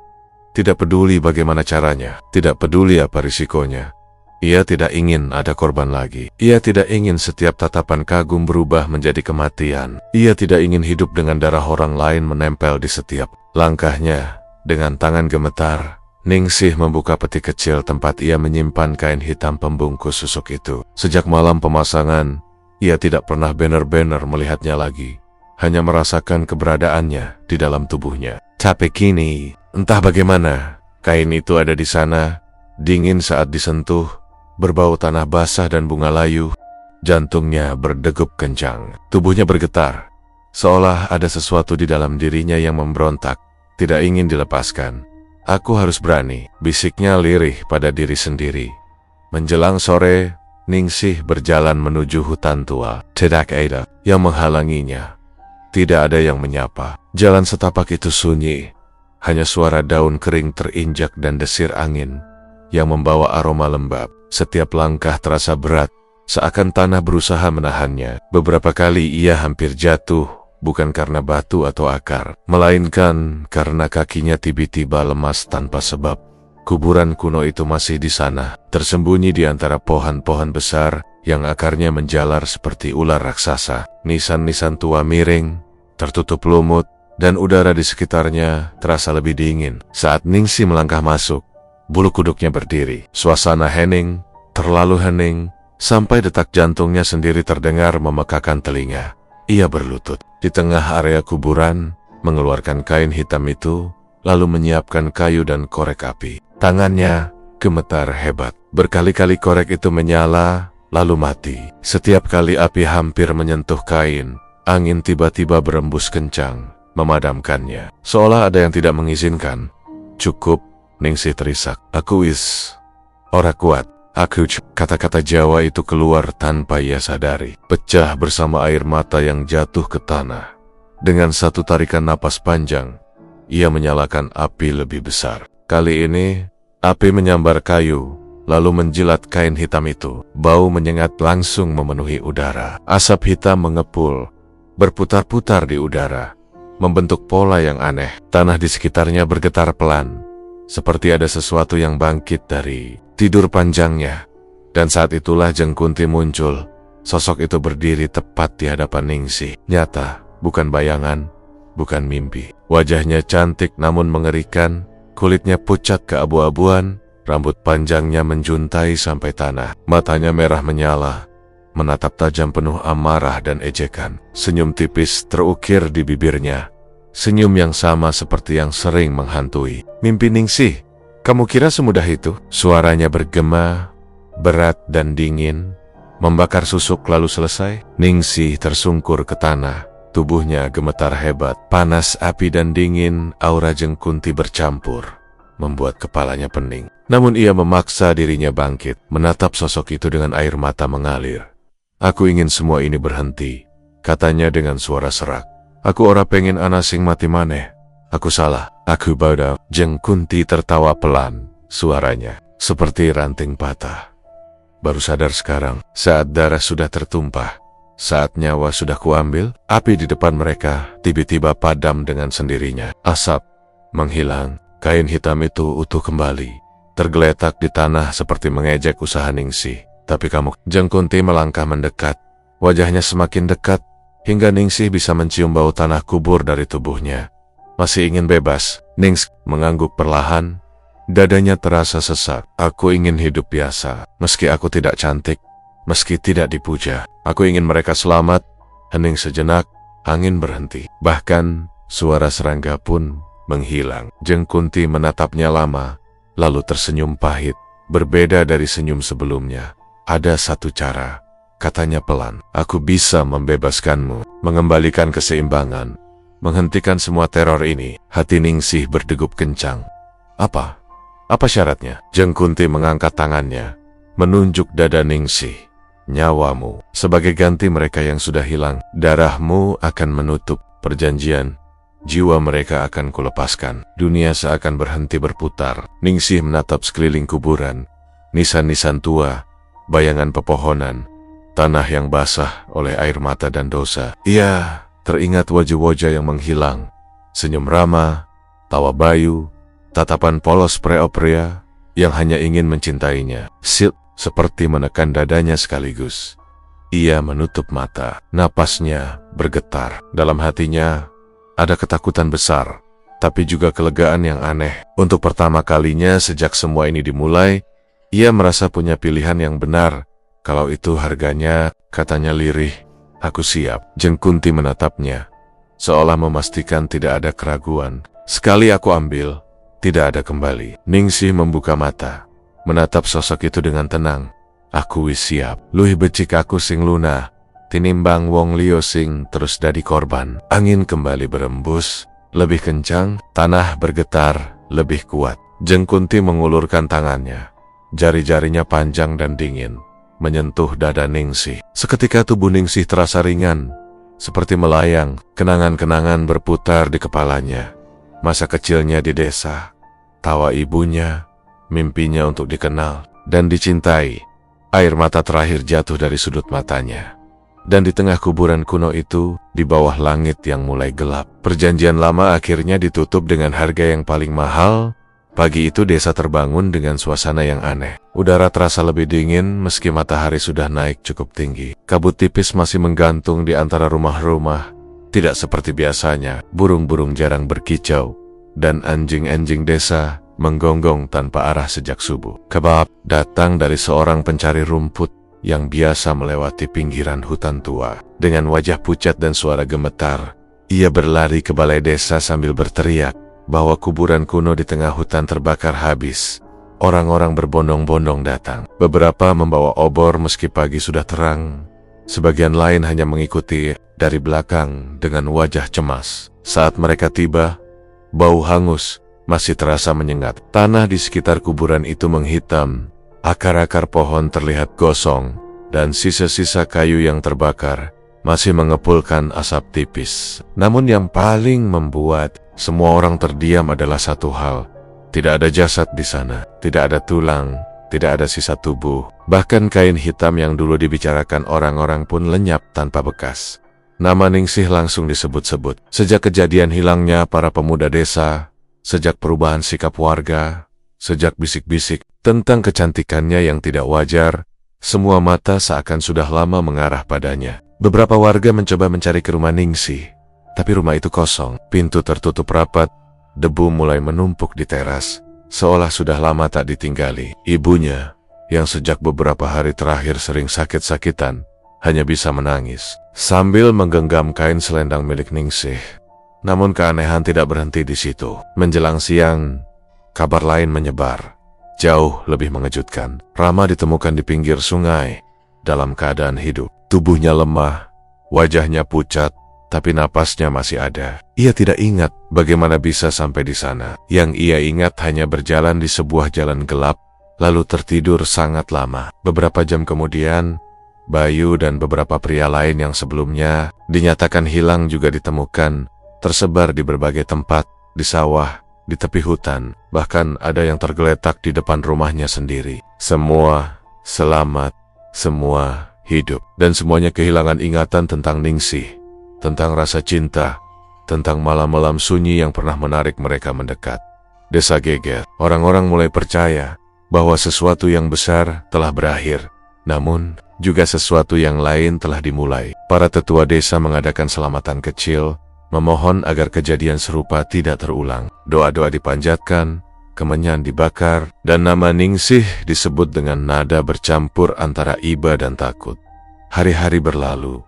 Speaker 1: Tidak peduli bagaimana caranya, tidak peduli apa risikonya. Ia tidak ingin ada korban lagi. Ia tidak ingin setiap tatapan kagum berubah menjadi kematian. Ia tidak ingin hidup dengan darah orang lain menempel di setiap langkahnya. Dengan tangan gemetar, Ningsih membuka peti kecil tempat ia menyimpan kain hitam pembungkus susuk itu. Sejak malam pemasangan, ia tidak pernah benar-benar melihatnya lagi. Hanya merasakan keberadaannya di dalam tubuhnya. Tapi kini, entah bagaimana, kain itu ada di sana, dingin saat disentuh, berbau tanah basah dan bunga layu. Jantungnya berdegup kencang, tubuhnya bergetar, seolah ada sesuatu di dalam dirinya yang memberontak, tidak ingin dilepaskan. Aku harus berani, bisiknya lirih pada diri sendiri. Menjelang sore, Ningsih berjalan menuju hutan tua. Tidak ada yang menghalanginya, tidak ada yang menyapa. Jalan setapak itu sunyi, hanya suara daun kering terinjak dan desir angin yang membawa aroma lembab. Setiap langkah terasa berat, seakan tanah berusaha menahannya. Beberapa kali ia hampir jatuh, bukan karena batu atau akar, melainkan karena kakinya tiba-tiba lemas tanpa sebab. Kuburan kuno itu masih di sana, tersembunyi di antara pohon-pohon besar yang akarnya menjalar seperti ular raksasa. Nisan-nisan tua miring, tertutup lumut, dan udara di sekitarnya terasa lebih dingin. Saat Ningsih melangkah masuk, bulu kuduknya berdiri. Suasana hening, terlalu hening, sampai detak jantungnya sendiri terdengar memekakan telinga. Ia berlutut di tengah area kuburan, mengeluarkan kain hitam itu, lalu menyiapkan kayu dan korek api. Tangannya gemetar hebat. Berkali-kali korek itu menyala, lalu mati. Setiap kali api hampir menyentuh kain, angin tiba-tiba berembus kencang, memadamkannya. Seolah ada yang tidak mengizinkan. Cukup, Ningsih terisak. Aku ora kuat. Kata-kata Jawa itu keluar tanpa ia sadari. Pecah bersama air mata yang jatuh ke tanah. Dengan satu tarikan napas panjang, ia menyalakan api lebih besar. Kali ini, api menyambar kayu, lalu menjilat kain hitam itu. Bau menyengat langsung memenuhi udara. Asap hitam mengepul, berputar-putar di udara, membentuk pola yang aneh. Tanah di sekitarnya bergetar pelan, seperti ada sesuatu yang bangkit dari tidur panjangnya. Dan saat itulah Jeng Kunti muncul. Sosok itu berdiri tepat di hadapan Ningsih. Nyata, bukan bayangan, bukan mimpi. Wajahnya cantik namun mengerikan. Kulitnya pucat keabu-abuan, rambut panjangnya menjuntai sampai tanah. Matanya merah menyala, menatap tajam penuh amarah dan ejekan. Senyum tipis terukir di bibirnya. Senyum yang sama seperti yang sering menghantui. Mimpi Ningsih, kamu kira semudah itu? Suaranya bergema, berat dan dingin, membakar susuk lalu selesai. Ningsih tersungkur ke tanah, tubuhnya gemetar hebat. Panas, api dan dingin aura Jeng Kunti bercampur, membuat kepalanya pening. Namun ia memaksa dirinya bangkit, menatap sosok itu dengan air mata mengalir. Aku ingin semua ini berhenti, katanya dengan suara serak. Aku ora pengen ana sing mati maneh. Aku salah, aku bodoh. Jeng Kunti tertawa pelan, suaranya seperti ranting patah. Baru sadar sekarang, saat darah sudah tertumpah. Saat nyawa sudah kuambil, api di depan mereka tiba-tiba padam dengan sendirinya. Asap menghilang, kain hitam itu utuh kembali, tergeletak di tanah seperti mengejek usaha Ningsih. Tapi kamu, Jeng Kunti melangkah mendekat. Wajahnya semakin dekat, hingga Ningsih bisa mencium bau tanah kubur dari tubuhnya. Masih ingin bebas, Ningsih mengangguk perlahan. Dadanya terasa sesak. Aku ingin hidup biasa, meski aku tidak cantik, meski tidak dipuja. Aku ingin mereka selamat. Hening sejenak, angin berhenti. Bahkan, suara serangga pun menghilang. Jeng Kunti menatapnya lama, lalu tersenyum pahit. Berbeda dari senyum sebelumnya. Ada satu cara, katanya pelan. Aku bisa membebaskanmu, mengembalikan keseimbangan, menghentikan semua teror ini. Hati Ningsih berdegup kencang. Apa? Apa syaratnya? Jeng Kunti mengangkat tangannya, menunjuk dada Ningsih. Nyawamu, sebagai ganti mereka yang sudah hilang. Darahmu akan menutup perjanjian. Jiwa mereka akan kulepaskan. Dunia seakan berhenti berputar. Ningsih menatap sekeliling kuburan. Nisan-nisan tua, bayangan pepohonan, tanah yang basah oleh air mata dan dosa. Ia teringat wajah-wajah yang menghilang. Senyum ramah, tawa bayu, tatapan polos pria-pria yang hanya ingin mencintainya. Silt seperti menekan dadanya sekaligus. Ia menutup mata, napasnya bergetar. Dalam hatinya ada ketakutan besar, tapi juga kelegaan yang aneh. Untuk pertama kalinya sejak semua ini dimulai, ia merasa punya pilihan yang benar. Kalau itu harganya, katanya lirih, aku siap. Jeng Kunti menatapnya, seolah memastikan tidak ada keraguan. Sekali aku ambil, tidak ada kembali. Ningsih membuka mata, menatap sosok itu dengan tenang. Aku wis siap. Luwih becik aku sing lunah, tinimbang wong liya sing terus dadi korban. Angin kembali berembus, lebih kencang, tanah bergetar, lebih kuat. Jeng Kunti mengulurkan tangannya. Jari-jarinya panjang dan dingin, menyentuh dada Ningsih. Seketika tubuh Ningsih terasa ringan, seperti melayang. Kenangan-kenangan berputar di kepalanya. Masa kecilnya di desa, tawa ibunya, mimpinya untuk dikenal dan dicintai. Air mata terakhir jatuh dari sudut matanya. Dan di tengah kuburan kuno itu, di bawah langit yang mulai gelap, perjanjian lama akhirnya ditutup dengan harga yang paling mahal. Pagi itu desa terbangun dengan suasana yang aneh. Udara terasa lebih dingin meski matahari sudah naik cukup tinggi. Kabut tipis masih menggantung di antara rumah-rumah. Tidak seperti biasanya, burung-burung jarang berkicau, dan anjing-anjing desa menggonggong tanpa arah sejak subuh. Kabar datang dari seorang pencari rumput yang biasa melewati pinggiran hutan tua. Dengan wajah pucat dan suara gemetar, ia berlari ke balai desa sambil berteriak bahwa kuburan kuno di tengah hutan terbakar habis. Orang-orang berbondong-bondong datang. Beberapa membawa obor meski pagi sudah terang. Sebagian lain hanya mengikuti dari belakang dengan wajah cemas. Saat mereka tiba, bau hangus masih terasa menyengat. Tanah di sekitar kuburan itu menghitam. Akar-akar pohon terlihat gosong, dan sisa-sisa kayu yang terbakar masih mengepulkan asap tipis. Namun yang paling membuat semua orang terdiam adalah satu hal. Tidak ada jasad di sana, tidak ada tulang, tidak ada sisa tubuh. Bahkan kain hitam yang dulu dibicarakan orang-orang pun lenyap tanpa bekas. Nama Ningsih langsung disebut-sebut. Sejak kejadian hilangnya para pemuda desa, sejak perubahan sikap warga, sejak bisik-bisik tentang kecantikannya yang tidak wajar, semua mata seakan sudah lama mengarah padanya. Beberapa warga mencoba mencari ke rumah Ningsih, tapi rumah itu kosong. Pintu tertutup rapat, debu mulai menumpuk di teras, seolah sudah lama tak ditinggali. Ibunya, yang sejak beberapa hari terakhir sering sakit-sakitan, hanya bisa menangis sambil menggenggam kain selendang milik Ningsih. Namun keanehan tidak berhenti di situ. Menjelang siang, kabar lain menyebar, jauh lebih mengejutkan. Rama ditemukan di pinggir sungai, dalam keadaan hidup. Tubuhnya lemah, wajahnya pucat, tapi napasnya masih ada. Ia tidak ingat bagaimana bisa sampai di sana. Yang ia ingat hanya berjalan di sebuah jalan gelap, lalu tertidur sangat lama. Beberapa jam kemudian, Bayu dan beberapa pria lain yang sebelumnya dinyatakan hilang juga ditemukan, tersebar di berbagai tempat, di sawah, di tepi hutan. Bahkan ada yang tergeletak di depan rumahnya sendiri. Semua selamat, semua hidup, dan semuanya kehilangan ingatan tentang Ningsih, tentang rasa cinta, tentang malam-malam sunyi yang pernah menarik mereka mendekat. Desa geger. Orang-orang mulai percaya bahwa sesuatu yang besar telah berakhir, namun juga sesuatu yang lain telah dimulai. Para tetua desa mengadakan selamatan kecil, memohon agar kejadian serupa tidak terulang. Doa-doa dipanjatkan, kemenyan dibakar, dan nama Ningsih disebut dengan nada bercampur antara iba dan takut. Hari-hari berlalu.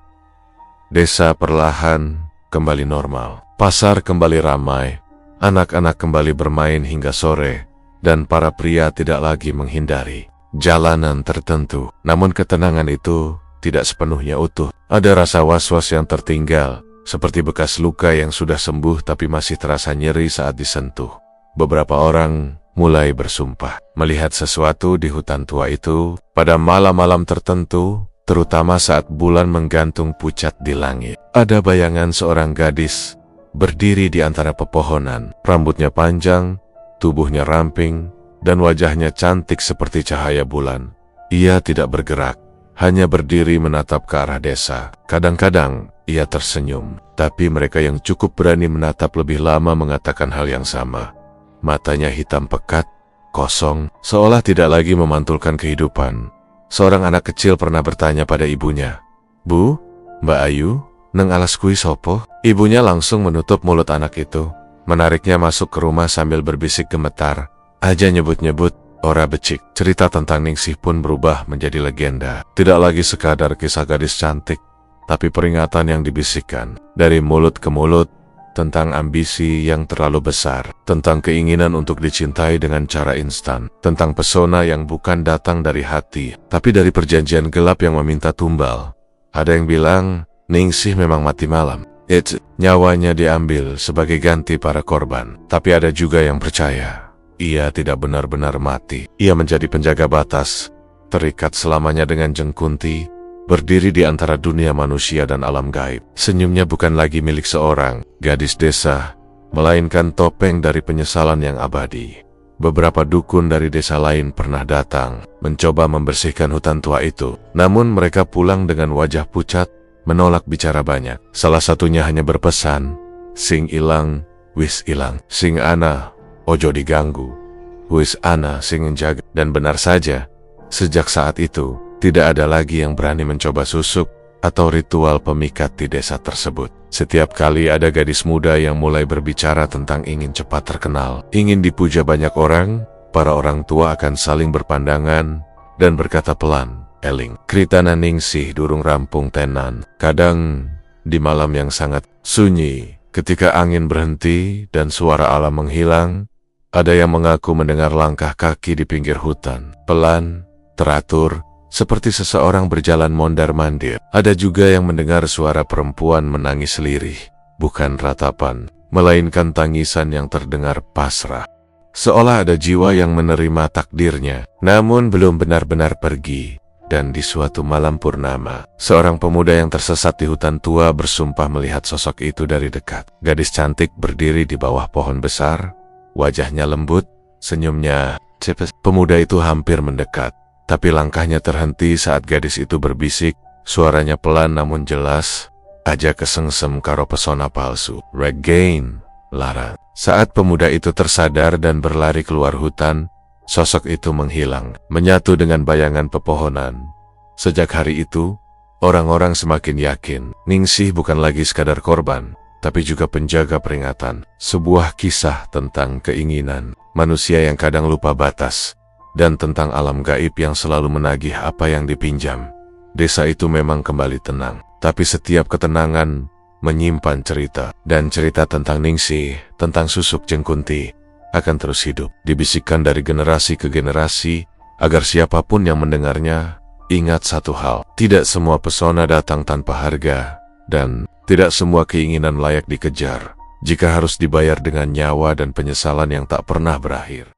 Speaker 1: Desa perlahan kembali normal. Pasar kembali ramai. Anak-anak kembali bermain hingga sore, dan para pria tidak lagi menghindari jalanan tertentu. Namun ketenangan itu tidak sepenuhnya utuh. Ada rasa was-was yang tertinggal, seperti bekas luka yang sudah sembuh tapi masih terasa nyeri saat disentuh. Beberapa orang mulai bersumpah melihat sesuatu di hutan tua itu pada malam-malam tertentu, terutama saat bulan menggantung pucat di langit. Ada bayangan seorang gadis berdiri di antara pepohonan, rambutnya panjang, tubuhnya ramping, dan wajahnya cantik seperti cahaya bulan. Ia tidak bergerak, hanya berdiri menatap ke arah desa. Kadang-kadang ia tersenyum, tapi mereka yang cukup berani menatap lebih lama mengatakan hal yang sama. Matanya hitam pekat, kosong, seolah tidak lagi memantulkan kehidupan. Seorang anak kecil pernah bertanya pada ibunya, "Bu, Mbak Ayu, neng alas kui sopo?" Ibunya langsung menutup mulut anak itu, menariknya masuk ke rumah sambil berbisik gemetar, "Aja nyebut-nyebut, ora becik." Cerita tentang Ningsih pun berubah menjadi legenda. Tidak lagi sekadar kisah gadis cantik, tapi peringatan yang dibisikkan dari mulut ke mulut tentang ambisi yang terlalu besar, tentang keinginan untuk dicintai dengan cara instan, tentang pesona yang bukan datang dari hati, tapi dari perjanjian gelap yang meminta tumbal. Ada yang bilang Ningsih memang mati malam. Nyawanya diambil sebagai ganti para korban. Tapi ada juga yang percaya ia tidak benar-benar mati. Ia menjadi penjaga batas, terikat selamanya dengan Jengkunti, berdiri di antara dunia manusia dan alam gaib. Senyumnya bukan lagi milik seorang gadis desa, melainkan topeng dari penyesalan yang abadi. Beberapa dukun dari desa lain pernah datang, mencoba membersihkan hutan tua itu. Namun mereka pulang dengan wajah pucat, menolak bicara banyak. Salah satunya hanya berpesan, "Sing ilang, wis ilang. Sing ana, ojo diganggu. Wis ana sing njaga." Dan benar saja, sejak saat itu, tidak ada lagi yang berani mencoba susuk atau ritual pemikat di desa tersebut. Setiap kali ada gadis muda yang mulai berbicara tentang ingin cepat terkenal, ingin dipuja banyak orang, para orang tua akan saling berpandangan dan berkata pelan, "Eling, kritana Ningsih durung rampung tenan." Kadang, di malam yang sangat sunyi, ketika angin berhenti dan suara alam menghilang, ada yang mengaku mendengar langkah kaki di pinggir hutan. Pelan, teratur, seperti seseorang berjalan mondar-mandir. Ada juga yang mendengar suara perempuan menangis lirih, bukan ratapan, melainkan tangisan yang terdengar pasrah. Seolah ada jiwa yang menerima takdirnya, namun belum benar-benar pergi. Dan di suatu malam purnama, seorang pemuda yang tersesat di hutan tua bersumpah melihat sosok itu dari dekat. Gadis cantik berdiri di bawah pohon besar, wajahnya lembut, senyumnya cepet. Pemuda itu hampir mendekat, tapi langkahnya terhenti saat gadis itu berbisik, suaranya pelan namun jelas, "Aja kesengsem karo pesona palsu. Regain, Lara." Saat pemuda itu tersadar dan berlari keluar hutan, sosok itu menghilang, menyatu dengan bayangan pepohonan. Sejak hari itu, orang-orang semakin yakin Ningsih bukan lagi sekadar korban, tapi juga penjaga peringatan. Sebuah kisah tentang keinginan manusia yang kadang lupa batas, dan tentang alam gaib yang selalu menagih apa yang dipinjam. Desa itu memang kembali tenang, tapi setiap ketenangan menyimpan cerita, dan cerita tentang Ningsih, tentang susuk Jengkunti, akan terus hidup, dibisikkan dari generasi ke generasi, agar siapapun yang mendengarnya ingat satu hal: tidak semua pesona datang tanpa harga, dan tidak semua keinginan layak dikejar jika harus dibayar dengan nyawa dan penyesalan yang tak pernah berakhir.